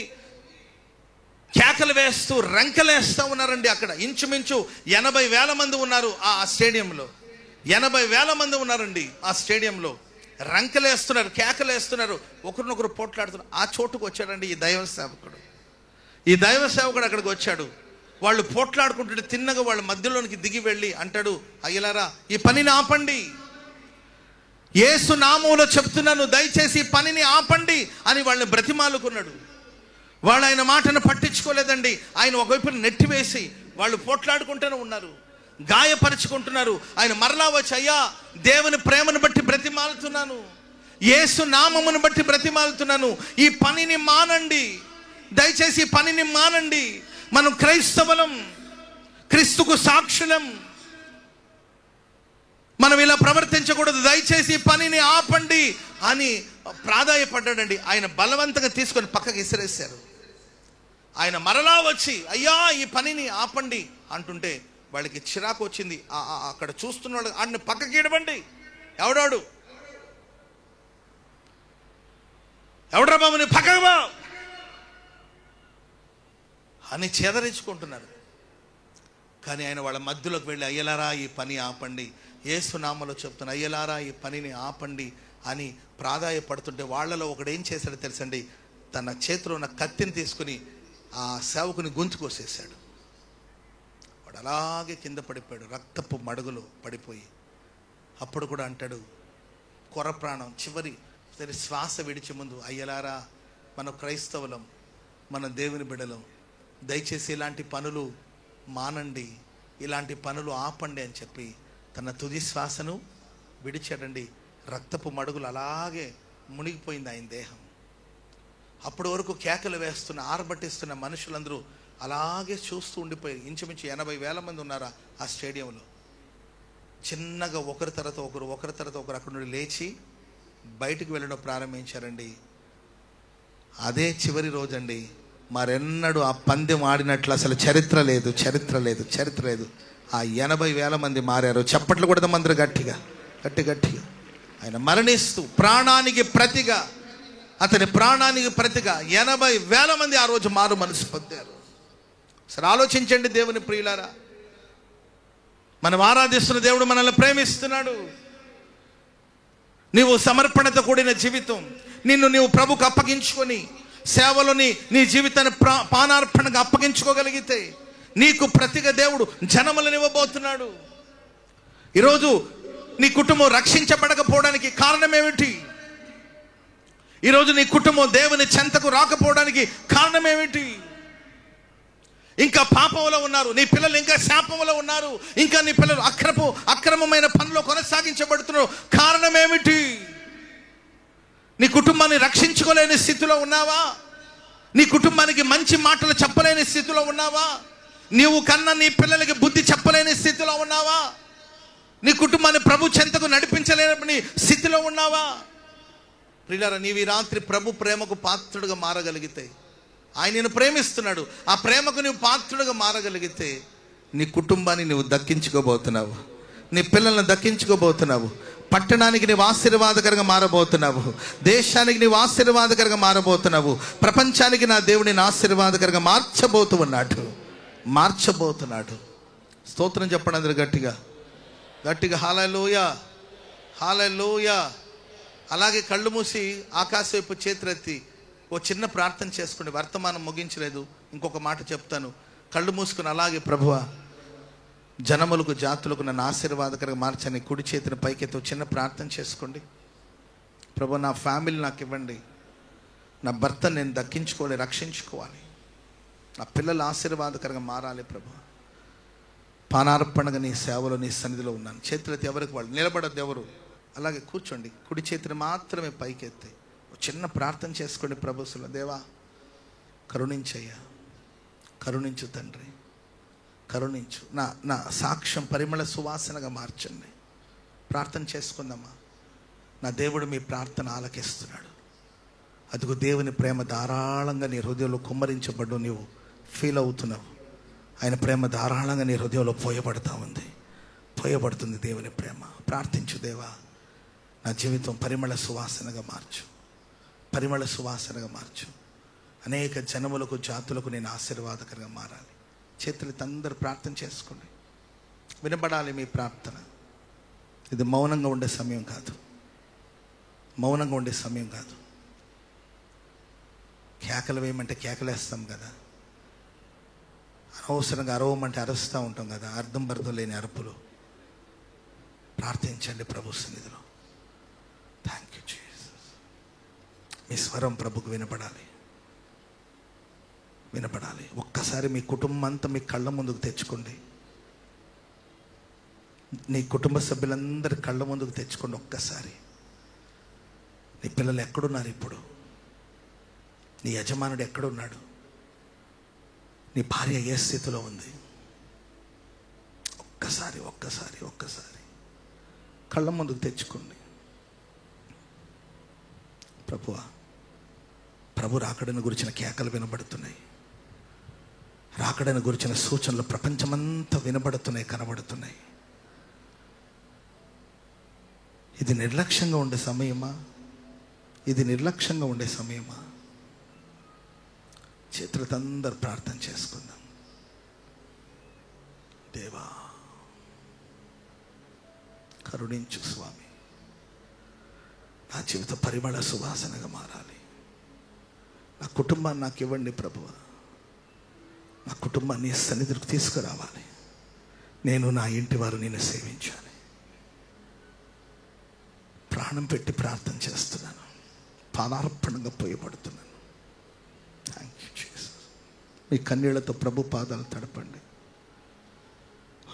కేకలు వేస్తూ రంకెలేస్తూ ఉన్నారండి. అక్కడ ఇంచుమించు 80,000 మంది ఉన్నారు ఆ స్టేడియంలో. 80,000 మంది ఉన్నారండి ఆ స్టేడియంలో. రంకెలేస్తున్నారు, కేకలేస్తున్నారు, ఒకరినొకరు పోట్లాడుతున్నారు. ఆ చోటుకు వచ్చాడండి ఈ దైవ సేవకుడు అక్కడికి వచ్చాడు. వాళ్ళు పోట్లాడుకుంటుంటే తిన్నగా వాళ్ళ మధ్యలోనికి దిగి వెళ్ళి అంటాడు, అయ్యలారా ఈ పనిని ఆపండి, యేసు నామములో చెప్తున్నాను, దయచేసి ఈ పనిని ఆపండి అని వాళ్ళని బ్రతిమాలుకున్నాడు. వాళ్ళు ఆయన మాటను పట్టించుకోలేదండి. ఆయన ఒకవైపు నెట్టివేసి వాళ్ళు పోట్లాడుకుంటూనే ఉన్నారు, గాయపరుచుకుంటున్నారు. ఆయన మరలా వచ్చి, అయ్యా దేవుని ప్రేమను బట్టి బ్రతిమాలుతున్నాను, యేసు నామమును బట్టి బ్రతిమాలుతున్నాను, ఈ పనిని మానండి, దయచేసి ఈ పనిని మానండి, మనం క్రైస్తవులం, క్రీస్తుకు సాక్షులం, మనం ఇలా ప్రవర్తించ కొనసాగించకూడదు, దయచేసి ఈ పనిని ఆపండి అని ప్రాధాయపడ్డాడండి. ఆయన బలవంతంగా తీసుకొని పక్కకి విసిరేశారు. ఆయన మరలా వచ్చి అయ్యా ఈ పనిని ఆపండి అంటుంటే వాళ్ళకి చిరాకు వచ్చింది. అక్కడ చూస్తున్న వాళ్ళు ఆడిని పక్కకి ఇడవండి, ఎవడ్రా బాబు నీ పక్కకు బా అని చెదరించుకుంటున్నారు. కానీ ఆయన వాళ్ళ మధ్యలోకి వెళ్ళి అయ్యలారా ఈ పని ఆపండి, యేసు నామములో చెప్తున్నా అయ్యలారా ఈ పనిని ఆపండి అని ప్రాధాయపడుతుంటే వాళ్ళలో ఒకడు ఏం చేశాడో తెలుసండి, తన చేతిలో ఉన్న కత్తిని తీసుకుని ఆ సేవకుని గొంతు కోసేశాడు. వాడు అలాగే కింద పడిపోయాడు, రక్తపు మడుగులో పడిపోయి. అప్పుడు కూడా అంటాడు కొర ప్రాణం చివరి శ్వాస విడిచే ముందు, అయ్యలారా మన క్రైస్తవులం, మన దేవుని బిడ్డలం, దయచేసి ఇలాంటి పనులు మానండి, ఇలాంటి పనులు ఆపండి అని చెప్పి తన తుది శ్వాసను విడిచాడండి. రక్తపు మడుగులు అలాగే మునిగిపోయింది ఆయన దేహం. అప్పటి వరకు కేకలు వేస్తున్న ఆర్భటిస్తున్న మనుషులందరూ అలాగే చూస్తూ ఉండిపోయారు. ఇంచుమించు 80,000 మంది ఉన్నారా ఆ స్టేడియంలో. చిన్నగా ఒకరి తర్వాత ఒకరు అక్కడ నుండి లేచి బయటికి వెళ్ళడం ప్రారంభించారండి. అదే చివరి రోజండి. మరెన్నడూ ఆ పందెం ఆడినట్లు అసలు చరిత్ర లేదు. ఆ 80,000 మంది మారారు. చప్పట్లు కొడదాం అందరూ గట్టిగా. ఆయన మరణిస్తూ ప్రాణానికి ప్రతిగా, అతని ప్రాణానికి ప్రతిగా 80,000 మంది ఆ రోజు మారు మనసు పొందారు. సరే ఆలోచించండి దేవుని ప్రియులారా, మనం ఆరాధిస్తున్న దేవుడు మనల్ని ప్రేమిస్తున్నాడు. నీవు సమర్పణతో కూడిన జీవితం, నిన్ను నీవు ప్రభుకు అప్పగించుకొని సేవలోని నీ జీవితాన్ని పానార్పణగా అప్పగించుకోగలిగితే నీకు ప్రతిగా దేవుడు జనములను ఇవ్వబోతున్నాడు. ఈరోజు నీ కుటుంబం రక్షించబడకపోవడానికి కారణం ఏమిటి? ఈరోజు నీ కుటుంబం దేవుని చెంతకు రాకపోవడానికి కారణం ఏమిటి? ఇంకా పాపంలో ఉన్నారు, నీ పిల్లలు ఇంకా శాపంలో ఉన్నారు, ఇంకా నీ పిల్లలు అక్రమమైన పనులు కొనసాగించబడుతున్నారు. కారణం ఏమిటి? నీ కుటుంబాన్ని రక్షించుకోలేని స్థితిలో ఉన్నావా? నీ కుటుంబానికి మంచి మాటలు చెప్పలేని స్థితిలో ఉన్నావా? నీవు కన్నా నీ పిల్లలకి బుద్ధి చెప్పలేని స్థితిలో ఉన్నావా? నీ కుటుంబాన్ని ప్రభు చెంతకు నడిపించలేని స్థితిలో ఉన్నావా? ప్రియులారా, నీవు ఈ రాత్రి ప్రభు ప్రేమకు పాత్రుడుగా మారగలిగితే, ఆయన నిన్ను ప్రేమిస్తున్నాడు, ఆ ప్రేమకు నువ్వు పాత్రుడుగా మారగలిగితే నీ కుటుంబాన్ని నువ్వు దక్కించుకోబోతున్నావు, నీ పిల్లల్ని దక్కించుకోబోతున్నావు, పట్టణానికి నీవు ఆశీర్వాదకరంగా మారబోతున్నావు, దేశానికి నీవు ఆశీర్వాదకరంగా మారబోతున్నావు, ప్రపంచానికి నా దేవుడిని ఆశీర్వాదకరంగా మార్చబోతున్నాడు. స్తోత్రం చెప్పండి అందరూ గట్టిగా హల్లెలూయా. అలాగే కళ్ళు మూసి ఆకాశం వైపు చేతులెత్తి ఓ చిన్న ప్రార్థన చేసుకోండి. వర్తమానం ముగించలేదు, ఇంకొక మాట చెప్తాను. కళ్ళు మూసుకుని అలాగే ప్రభువా, జనములకు జాతులకు నన్ను ఆశీర్వాదకరంగా మార్చని కుడి చేతిని పైకెత్తి చిన్న ప్రార్థన చేసుకోండి. ప్రభు, నా ఫ్యామిలీ నాకు ఇవ్వండి, నా భర్త నేను దక్కించుకోవాలి, రక్షించుకోవాలి, నా పిల్లలు ఆశీర్వాదకరంగా మారాలి. ప్రభు, పానార్పణగా నీ సేవలో నీ సన్నిధిలో ఉన్నాను. చేతులెత్తి ఎవరికి వాళ్ళు నిలబడద్దు, ఎవరు అలాగే కూర్చోండి. కుడి చేతిని మాత్రమే పైకెత్తి చిన్న ప్రార్థన చేసుకోండి. ప్రభుసుల దేవా, కరుణించయ్యా, కరుణించు తండ్రి, కరుణించు. నా సాక్ష్యం పరిమళ సువాసనగా మార్చండి. ప్రార్థన చేసుకుందామా? నా దేవుడు మీ ప్రార్థన ఆలకిస్తున్నాడు. అదిగో దేవుని ప్రేమ ధారాళంగా నీ హృదయంలో కుమ్మరించబడ్డు, నీవు ఫీల్ అవుతున్నావు. ఆయన ప్రేమ ధారాళంగా నీ హృదయంలో పోయబడుతుంది దేవుని ప్రేమ. ప్రార్థించు, దేవా నా జీవితం పరిమళ సువాసనగా మార్చు. అనేక జనములకు జాతులకు నేను ఆశీర్వాదకరంగా మారాలి. చేతులతో అందరూ ప్రార్థన చేసుకోండి. వినబడాలి మీ ప్రార్థన. ఇది మౌనంగా ఉండే సమయం కాదు. కేకలు వేయమంటే కేకలేస్తాం కదా, అనవసరంగా అరవమంటే అరుస్తూ ఉంటాం కదా, అర్థం లేని అరుపులు. ప్రార్థించండి ప్రభు సన్నిధిలో. Thank you Jesus. మీ స్వరం ప్రభుకు వినపడాలి. ఒక్కసారి మీ కుటుంబం అంతా మీ కళ్ళ ముందుకు తెచ్చుకోండి. నీ కుటుంబ సభ్యులందరి కళ్ళ ముందుకు తెచ్చుకోండి. ఒక్కసారి నీ పిల్లలు ఎక్కడున్నారు ఇప్పుడు? నీ యజమానుడు ఎక్కడున్నాడు? నీ భార్య ఏ స్థితిలో ఉంది? ఒక్కసారి కళ్ళ ముందుకు తెచ్చుకోండి. ప్రభువా, ప్రభు రాకడను గురించిన కేకలు వినబడుతున్నాయి. రాకడను గురించిన సూచనలు ప్రపంచమంతా వినబడుతున్నాయి, కనబడుతున్నాయి. ఇది నిర్లక్ష్యంగా ఉండే సమయమా? ఇది నిర్లక్ష్యంగా ఉండే సమయమా? చేతులతో అందరూ ప్రార్థన చేసుకుందాం. దేవా, కరుణించు స్వామి. నా జీవిత పరిమళ సువాసనగా మారాలి. నా కుటుంబాన్ని నాకు ఇవ్వండి ప్రభువా. నా కుటుంబాన్ని సన్నిధికి తీసుకురావాలి. నేను, నా ఇంటి వారు నిన్ను సేవించాలి. ప్రాణం పెట్టి ప్రార్థన చేస్తున్నాను. పాదార్పణంగా పోయబడుతున్నాను. Thank you Jesus. మీ కన్నీళ్లతో ప్రభు పాదాలు తడపండి.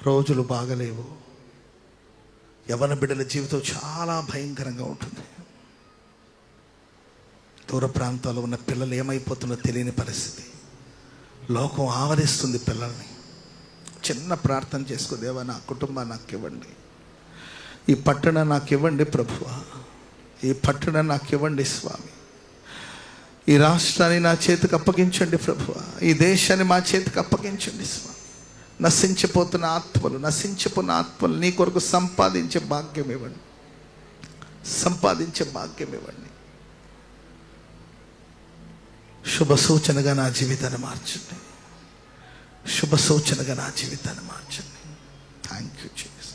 రోజులు బాగలేవు. యవ్వన బిడ్డల జీవితం చాలా భయంకరంగా ఉంటుంది. దూర ప్రాంతాల్లో ఉన్న పిల్లలు ఏమైపోతుందో తెలియని పరిస్థితి. లోకం ఆవరిస్తుంది పిల్లల్ని. చిన్న ప్రార్థన చేసుకో. దేవా, నా కుటుంబాన్ని నాకు ఇవ్వండి. ఈ పట్టణం నాకు ఇవ్వండి ప్రభువా. ఈ పట్టణం నాకు ఇవ్వండి స్వామి. ఈ రాష్ట్రాన్ని నా చేతికి అప్పగించండి ప్రభువా. ఈ దేశాన్ని మా చేతికి అప్పగించండి స్వామి. నశించిపోతున్న ఆత్మలు నీ కొరకు సంపాదించే భాగ్యం ఇవ్వండి. సంపాదించే భాగ్యం ఇవ్వండి. శుభ సూచనగా నా జీవితాన్ని మార్చండి. శుభ సూచనగా నా జీవితాన్ని మార్చండి. Thank you Jesus.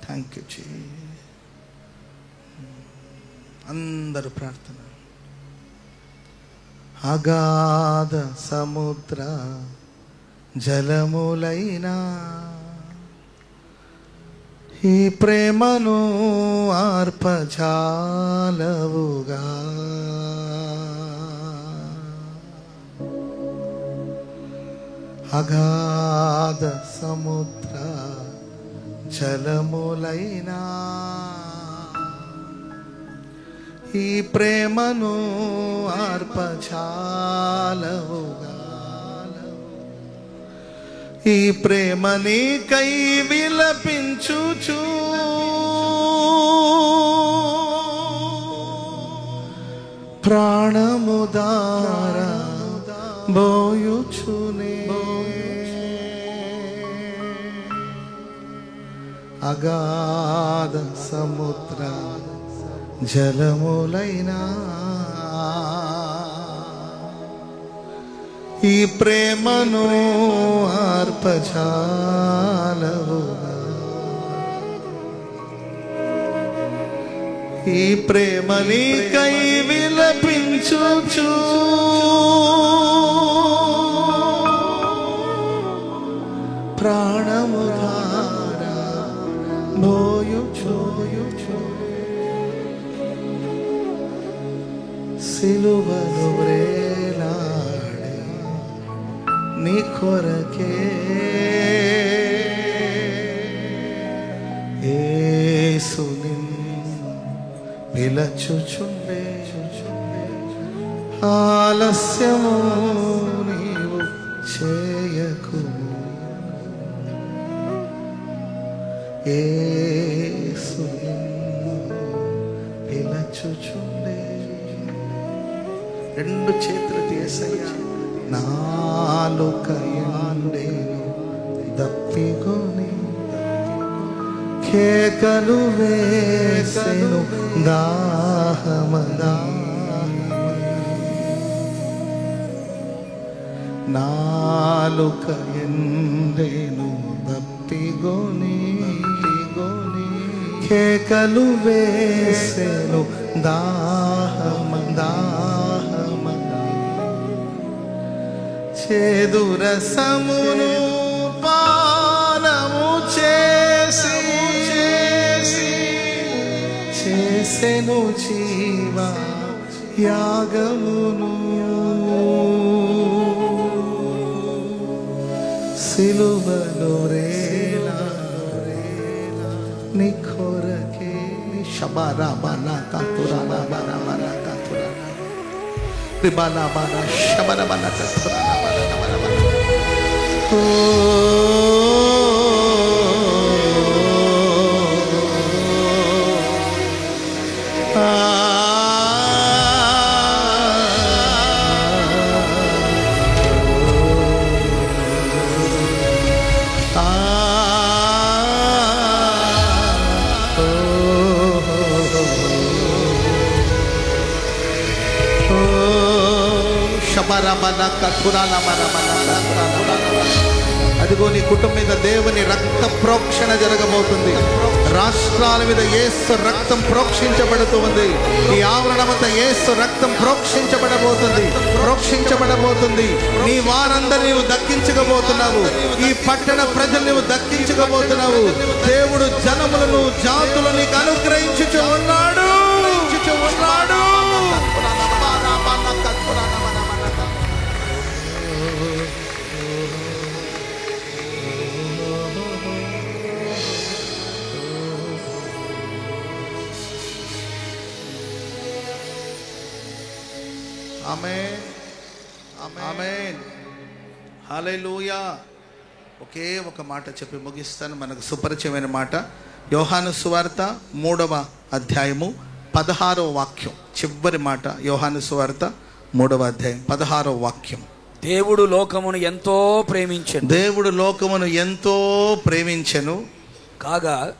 Thank you Jesus. అందరూ ప్రార్థన. అగాధ సముద్ర జలములైనా ఈ ప్రేమను ఆర్పజాలవుగా. అగాధ సముద్ర జలములైనా ఈ ప్రేమను ఆర్పజాలవుగా. ఈ ప్రేమని కై విలపించుచు ప్రాణము దార బోయుచునే. అగాధ సముద్ర జలములైనా ఈ ప్రేమను ఆర్పజాలవుగా. ఈ ప్రేమని కై విలపించుచు ప్రాణము ధార బోయుచు. సిలువను వ్రేలాడే నీ కొరకే యేసు నిన్ను పిలచుచుండే. ఆలస్యము నీవు చేయకు. యేసు నిన్ను పిలచుచుండే. రెండు చేతులు తీసయ్యా. నాలుక ఎండేను దప్పిగొని కేకలు వేసెను దాహమదా. నాలుక ఎండేను దప్పిగొని కేకలు వేసెను దాహమదా. చేదురసమును పానము చేసెను జీవ యాగమును. సిలువలో రేలా నీ కొరకే. శబరా బలా కాతురా బలా బలా కాతురా రిబాలా బలా శబరా బలా కాతురా బలా బలా బలా. ఓ అదిగో నీ కుటుంబం మీద దేవుని రక్త ప్రోక్షణ జరగబోతుంది. రాష్ట్రాల మీద యేసు రక్తం ప్రోక్షించబడుతుంది. ఈ ఆవరణమంతా యేసు రక్తం ప్రోక్షించబడబోతుంది. నీ వారందరూ నీవు దక్కించబోతున్నావు. ఈ పట్టణ ప్రజలు నీవు దక్కించబోతున్నావు. దేవుడు జనములను జాతులను నీకు అనుగ్రహించుచు ఉన్నాడు. ఆమేన్, ఆమేన్, హల్లెలూయా. ఒకే ఒక మాట చెప్పి ముగిస్తాను. మనకు సుపరిచయమైన మాట. యోహాను సువార్త 3వ అధ్యాయము 16వ వాక్యం, చివరి మాట. యోహాను సువార్త 3వ అధ్యాయం 16వ వాక్యం. దేవుడు లోకమును ఎంతో ప్రేమించెను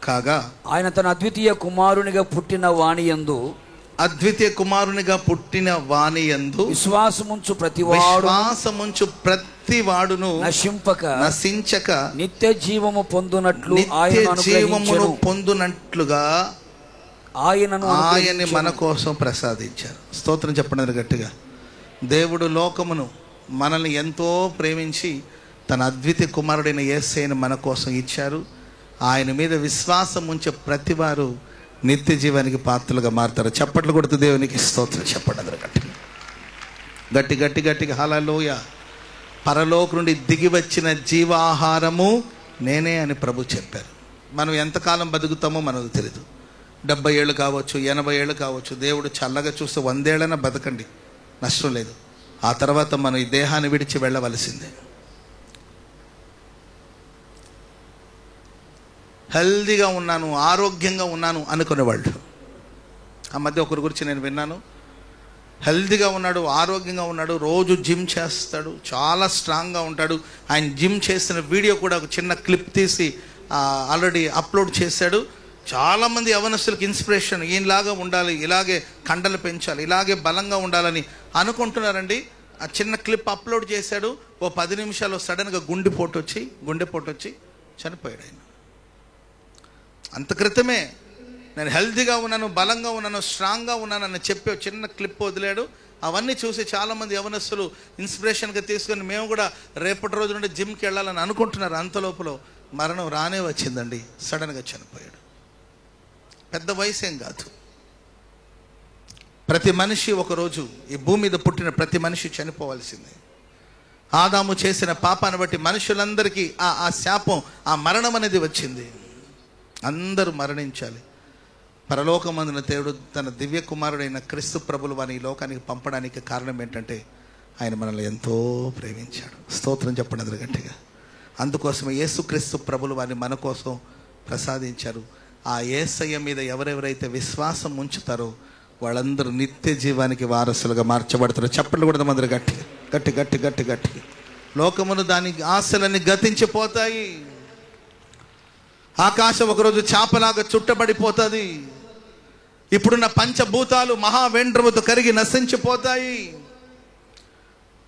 కాగా ఆయన తన అద్వితీయ కుమారునిగా పుట్టిన వానియందు విశ్వాసముంచు ప్రతివాడును నశించక నిత్య జీవము పొందునట్లుగా ఆయనను మన కోసం ప్రసాదించారు. స్తోత్రం చెప్పండి గట్టిగా. దేవుడు లోకమును మనల్ని ఎంతో ప్రేమించి తన అద్వితీయ కుమారుడైన యేసయ్యను మన కోసం ఇచ్చారు. ఆయన మీద విశ్వాసం ఉంచే ప్రతివారు నిత్య జీవానికి పాత్రలుగా మారుతారు. చప్పట్లు కొడుతూ దేవునికి స్తోత్రం చెప్పండి అందరూ గట్టిగా. హల్లెలూయా. పరలోక నుండి దిగి వచ్చిన జీవాహారము నేనే అని ప్రభు చెప్పారు. మనం ఎంతకాలం బతుకుతామో మనకు తెలియదు. 70 ఏళ్ళు కావచ్చు, 80 ఏళ్ళు కావచ్చు. దేవుడు చల్లగా చూస్తే 100 ఏళ్ళైనా బతకండి, నష్టం లేదు. ఆ తర్వాత మనం ఈ దేహాన్ని విడిచి వెళ్ళవలసిందే. హెల్దీగా ఉన్నాను, ఆరోగ్యంగా ఉన్నాను అనుకునేవాళ్ళు. ఆ మధ్య ఒకరి గురించి నేను విన్నాను. హెల్దీగా ఉన్నాడు, ఆరోగ్యంగా ఉన్నాడు, రోజు జిమ్ చేస్తాడు, చాలా స్ట్రాంగ్గా ఉంటాడు. ఆయన జిమ్ చేసిన వీడియో కూడా ఒక చిన్న క్లిప్ తీసి ఆల్రెడీ అప్లోడ్ చేశాడు. చాలామంది యవనస్తులకు ఇన్స్పిరేషన్, ఈయనలాగా ఉండాలి, ఇలాగే కండలు పెంచాలి, ఇలాగే బలంగా ఉండాలని అనుకుంటున్నారండి. ఆ చిన్న క్లిప్ అప్లోడ్ చేశాడు. ఓ 10 నిమిషాలు సడన్గా గుండెపోటు వచ్చి చనిపోయాడు ఆయన. అంత క్రితమే నేను హెల్తీగా ఉన్నాను, బలంగా ఉన్నాను, స్ట్రాంగ్గా ఉన్నాను అని చెప్పి చిన్న క్లిప్ వదిలాడు. అవన్నీ చూసి చాలామంది యవనస్తులు ఇన్స్పిరేషన్గా తీసుకొని మేము కూడా రేపటి రోజు నుండి జిమ్కి వెళ్ళాలని అనుకుంటున్నారు. అంతలోపల మరణం రానే వచ్చిందండి. సడన్గా చనిపోయాడు. పెద్ద వయసేం కాదు. ప్రతి మనిషి ఒకరోజు, ఈ భూమి మీద పుట్టిన ప్రతి మనిషి చనిపోవాల్సిందే. ఆదాము చేసిన పాపాన్ని బట్టి మనుషులందరికీ ఆ శాపం, ఆ మరణం అనేది వచ్చింది. అందరూ మరణించాలి. పరలోకమందున దేవుడు తన దివ్య కుమారుడైన క్రీస్తు ప్రభులు వారిని ఈ లోకానికి పంపడానికి కారణం ఏంటంటే ఆయన మనల్ని ఎంతో ప్రేమించాడు. స్తోత్రం చెప్పండి అందరూ గట్టిగా. అందుకోసమే యేసుక్రీస్తు ప్రభులు వారిని మన కోసం ప్రసాదించారు. ఆ యేసయ్య మీద ఎవరెవరైతే విశ్వాసం ఉంచుతారో వాళ్ళందరూ నిత్య జీవానికి వారసులుగా మార్చబడతారు. చప్పట్లు కూడా అందరూ గట్టి. లోకమును దాని ఆశలన్నీ గతించిపోతాయి. ఆకాశం ఒకరోజు చాపలాగా చుట్టబడిపోతుంది. ఇప్పుడున్న పంచభూతాలు మహావేంద్రముతో కరిగి నశించిపోతాయి.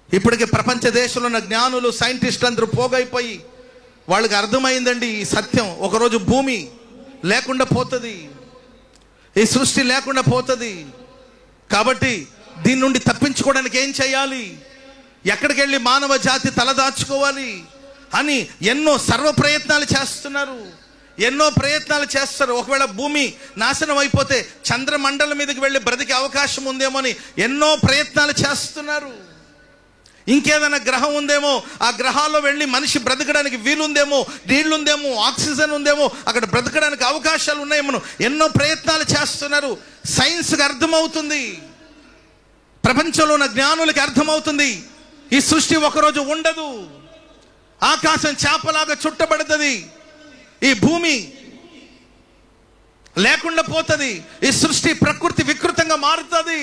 ఇప్పటికే ప్రపంచ దేశంలో ఉన్న జ్ఞానులు, సైంటిస్టులు అందరూ పోగైపోయి వాళ్ళకి అర్థమైందండి ఈ సత్యం. ఒకరోజు భూమి లేకుండా పోతుంది, ఈ సృష్టి లేకుండా పోతుంది. కాబట్టి దీని నుండి తప్పించుకోవడానికి ఏం చేయాలి, ఎక్కడికి వెళ్ళి మానవ జాతి తలదాచుకోవాలి అని ఎన్నో సర్వ ప్రయత్నాలు చేస్తున్నారు. ఒకవేళ భూమి నాశనం అయిపోతే చంద్రమండలం మీదకి వెళ్ళి బ్రతికే అవకాశం ఉందేమో అని ఎన్నో ప్రయత్నాలు చేస్తున్నారు. ఇంకేదైనా గ్రహం ఉందేమో, ఆ గ్రహాల్లో వెళ్ళి మనిషి బ్రతకడానికి వీలుందేమో, నీళ్లుందేమో, ఆక్సిజన్ ఉందేమో, అక్కడ బ్రతకడానికి అవకాశాలు ఉన్నాయేమో ఎన్నో ప్రయత్నాలు చేస్తున్నారు. సైన్స్కి అర్థమవుతుంది, ప్రపంచంలో ఉన్న జ్ఞానులకి అర్థమవుతుంది ఈ సృష్టి ఒకరోజు ఉండదు. ఆకాశం చేపలాగా చుట్టబడుతుంది, ఈ భూమి లేకుండా పోతుంది, ఈ సృష్టి ప్రకృతి వికృతంగా మారుతుంది,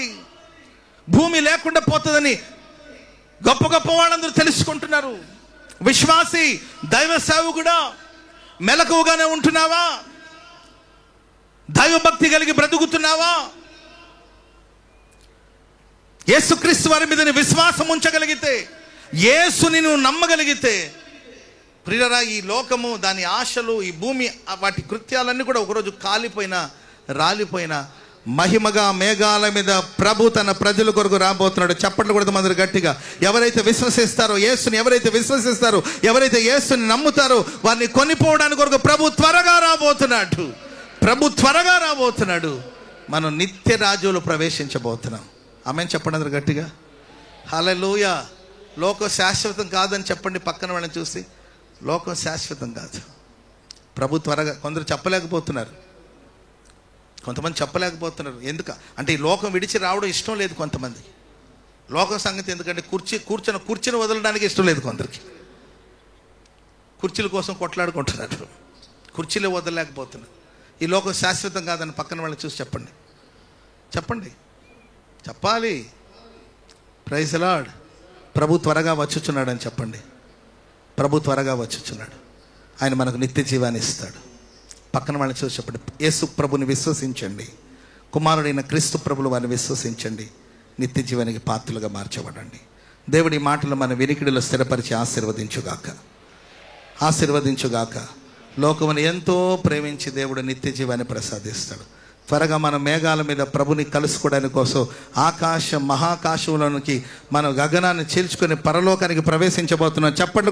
భూమి లేకుండా పోతుందని గొప్ప గొప్ప వాళ్ళందరూ తెలుసుకుంటున్నారు. విశ్వాసి, దైవ సేవకుడా, మెలకువగానే ఉంటున్నావా? దైవభక్తి కలిగి బ్రతుకుతున్నావా? యేసుక్రీస్తు వారి మీద విశ్వాసం ఉంచగలిగితే, యేసుని నువ్వు నమ్మగలిగితే, ప్రియులారా, ఈ లోకము, దాని ఆశలు, ఈ భూమి, వాటి కృత్యాలన్నీ కూడా ఒకరోజు కాలిపోయినా రాలిపోయినా మహిమగా మేఘాల మీద ప్రభు తన ప్రజల కొరకు రాబోతున్నాడు. చప్పట్లు కొడతాం అందరూ గట్టిగా. ఎవరైతే విశ్వసిస్తారో యేసుని, ఎవరైతే విశ్వసిస్తారో, ఎవరైతే యేసుని నమ్ముతారో, వారిని కొనిపోవడానికి కొరకు ప్రభు త్వరగా రాబోతున్నాడు. ప్రభు త్వరగా రాబోతున్నాడు. మనం నిత్య రాజ్యంలో ప్రవేశించబోతున్నాం. ఆమేన్ చెప్పండి అందరూ గట్టిగా. హల్లెలూయా. లోకం శాశ్వతం కాదని చెప్పండి పక్కన వాళ్ళని చూసి. లోకం శాశ్వతం కాదు. ప్రభు త్వరగా. కొందరు చెప్పలేకపోతున్నారు, కొంతమంది చెప్పలేకపోతున్నారు. ఎందుకు అంటే ఈ లోకం విడిచి రావడం ఇష్టం లేదు కొంతమంది. లోకం సంగతి ఎందుకంటే కూర్చొని వదలడానికి ఇష్టం లేదు కొందరికి. కుర్చీల కోసం కొట్లాడుకుంటున్నారు, కుర్చీలే వదలలేకపోతున్నారు. ఈ లోకం శాశ్వతం కాదని పక్కన వాళ్ళని చూసి చెప్పండి. చెప్పండి, చెప్పాలి. Praise the lord. ప్రభు త్వరగా వచ్చుచున్నాడు అని చెప్పండి. ప్రభు త్వరగా వచ్చుచున్నాడు. ఆయన మనకు నిత్య జీవాన్ని ఇస్తాడు. పక్కన వాళ్ళని చూసి చెప్పండి, యేసు ప్రభుని విశ్వసించండి, కుమారుడైన క్రీస్తు ప్రభులు వారిని విశ్వసించండి, నిత్య జీవానికి పాత్రలుగా మార్చబడండి. దేవుడి మాటలు మన వినికిడిలో స్థిరపరిచి ఆశీర్వదించుగాక, ఆశీర్వదించుగాక. లోకమును ఎంతో ప్రేమించి దేవుడు నిత్య జీవాన్ని ప్రసాదిస్తాడు. త్వరగా మన మేఘాల మీద ప్రభుని కలుసుకోవడానికి కోసం మహాకాశంలోనికి మన గగనాన్ని చీల్చుకొని పరలోకానికి ప్రవేశించబోతున్నాం. చప్పట్లు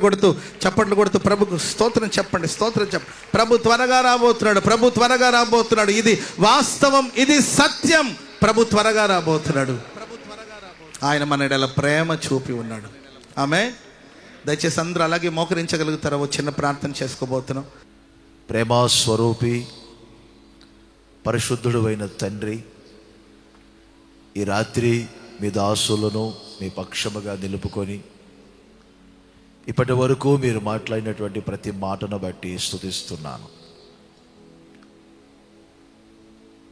కొడుతూ ప్రభుకు స్తోత్రం చెప్పండి, స్తోత్రం చెప్పండి. ప్రభు త్వరగా రాబోతున్నాడు, ప్రభు త్వరగా రాబోతున్నాడు. ఇది వాస్తవం, ఇది సత్యం. ప్రభు త్వరగా రాబోతున్నాడు. ఆయన మన ఎడల ప్రేమ చూపి ఉన్నాడు. ఆమేన్. దయచేసి అందరూ అలాగే మోకరించగలుగుతారా? ఓ చిన్న ప్రార్థన చేసుకోబోతున్నాం. ప్రేమ స్వరూపి పరిశుద్ధుడు అయిన తండ్రి, ఈ రాత్రి మీ దాసులను మీ పక్షముగా నిలుపుకొని ఇప్పటి వరకు మీరు మాట్లాడినటువంటి ప్రతి మాటను బట్టి స్తుతిస్తున్నాను.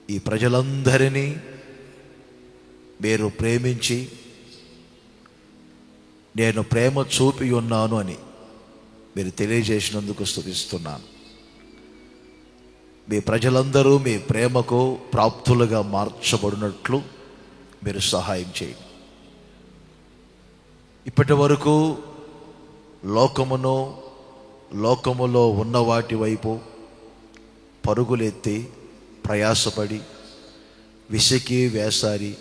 ఈ ప్రజలందరినీ మీరు ప్రేమించి నేను ప్రేమ చూపి ఉన్నాను అని మీరు తెలియజేసినందుకు స్తుతిస్తున్నాను. మీ ప్రజలందరూ మీ ప్రేమకు ప్రాప్తులుగా మార్చబడినట్లు మీరు సహాయం చేయండి. ఇప్పటి వరకు లోకములో ఉన్న వాటి వైపు పరుగులెత్తి ప్రయాసపడి విసికి వేసారి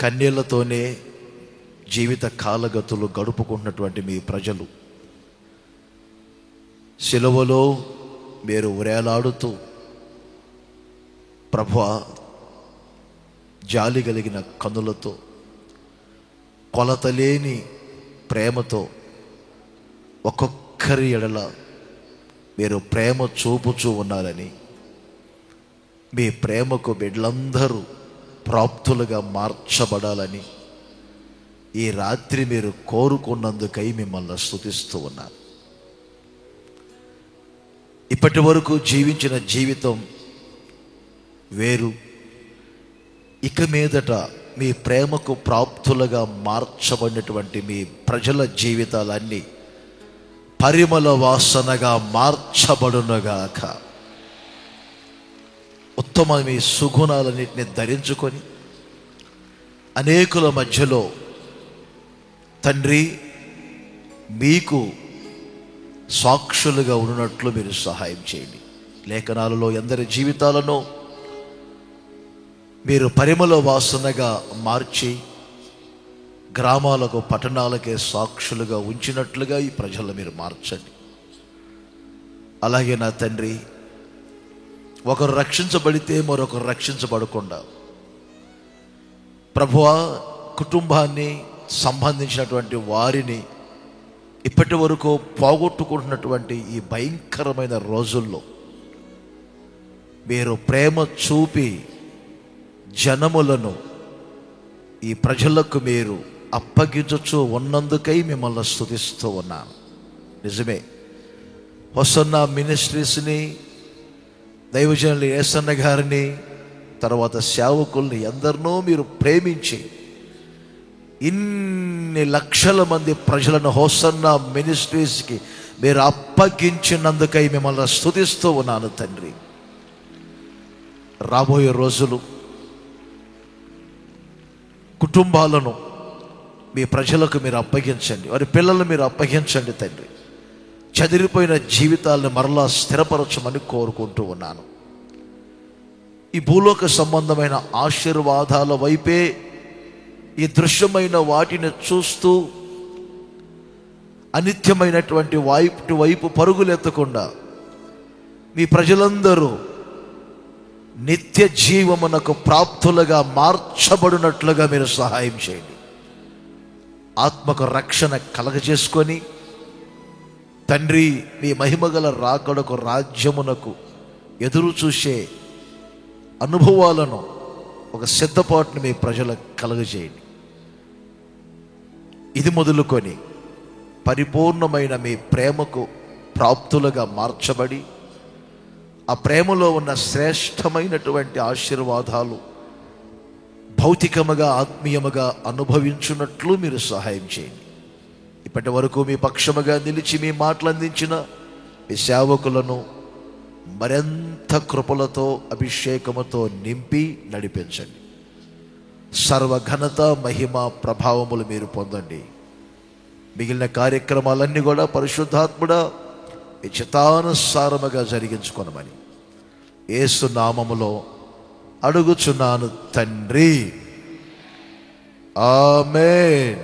కన్యలతోనే జీవిత కాలగతులు గడుపుకుంటున్నటువంటి మీ ప్రజలు సిలువలో మీరు ఉరేలాడుతూ ప్రభువా జాలి కలిగిన కన్నులతో కొలతలేని ప్రేమతో ఒక్కొక్కరి ఎడల మీరు ప్రేమ చూపుచూ ఉన్నారని, మీ ప్రేమకు బిడ్డలందరూ ప్రాప్తులుగా మార్చబడాలని ఈ రాత్రి మీరు కోరుకున్నందుకై మిమ్మల్ని స్తుతిస్తూ ఉన్నారు. ఇప్పటి వరకు జీవించిన జీవితం వేరు. ఇక మీదట మీ ప్రేమకు ప్రాప్తులుగా మార్చబడినటువంటి మీ ప్రజల జీవితాలన్నీ పరిమళ వాసనగా మార్చబడునుగాక. ఉత్తమ మీ సుగుణాలన్నింటినీ ధరించుకొని అనేకుల మధ్యలో తండ్రి మీకు సాక్షులుగా ఉన్నట్లు మీరు సహాయం చేయండి. లేఖనాలలో ఎందరి జీవితాలను మీరు పరిమళ వాసనగా మార్చి గ్రామాలకు పట్టణాలకే సాక్షులుగా ఉంచినట్లుగా ఈ ప్రజలను మీరు మార్చండి. అలాగే నా తండ్రి, ఒకరు రక్షించబడితే మరొకరు రక్షించబడకుండా ప్రభువా కుటుంబాన్ని సంబంధించినటువంటి వారిని ఇప్పటి వరకు పోగొట్టుకుంటున్నటువంటి ఈ భయంకరమైన రోజుల్లో మీరు ప్రేమ చూపి జనములను ఈ ప్రజలకు మీరు అప్పగించచ్చు ఉన్నందుకై మిమ్మల్ని స్తుతిస్తూ ఉన్నాను. నిజమే, హోసన్నా మినిస్ట్రీస్ని, దైవజనులు యేసన్న గారిని, తర్వాత సేవకుల్ని ఎందరినో మీరు ప్రేమించి ఇన్ని లక్షల మంది ప్రజలను హోసన్నా మినిస్ట్రీస్కి మీరు అప్పగించినందుకై మిమ్మల్ని స్తుతిస్తూ ఉన్నాను తండ్రి. రాబోయే రోజులు కుటుంబాలను మీ ప్రజలకు మీరు అప్పగించండి, వారి పిల్లలు మీరు అప్పగించండి తండ్రి. చెదిరిపోయిన జీవితాలను మరలా స్థిరపరచమని కోరుకుంటూ ఉన్నాను. ఈ భూలోక సంబంధమైన ఆశీర్వాదాల వైపే, ఈ దృశ్యమైన వాటిని చూస్తూ అనిత్యమైనటువంటి వైపు పరుగులెత్తకుండా మీ ప్రజలందరూ నిత్య జీవమునకు ప్రాప్తులుగా మార్చబడినట్లుగా మీరు సహాయం చేయండి. ఆత్మకు రక్షణ కలగజేసుకొని తండ్రి, మీ మహిమగల రాకడకు, రాజ్యమునకు ఎదురు చూసే అనుభవాలను, ఒక సిద్ధపాటును మీ ప్రజలకు కలగజేయండి. ఇది మొదలుకొని పరిపూర్ణమైన మీ ప్రేమకు ప్రాప్తులుగా మార్చబడి, ఆ ప్రేమలో ఉన్న శ్రేష్టమైనటువంటి ఆశీర్వాదాలు భౌతికముగా, ఆత్మీయముగా అనుభవించున్నట్లు మీరు సహాయం చేయండి. ఇప్పటి వరకు మీ పక్షముగా నిలిచి మీ మాటలు అందించిన మీ సేవకులను మరింత కృపలతో, అభిషేకముతో నింపి నడిపించండి. సర్వఘనత, మహిమ, ప్రభావములు మీరు పొందండి. మిగిలిన కార్యక్రమాలన్నీ కూడా పరిశుద్ధాత్ముడా మీ చిత్తానుసారముగా జరిగించుకొనమని యేసు నామములో అడుగుచున్నాను తండ్రి. ఆమేన్.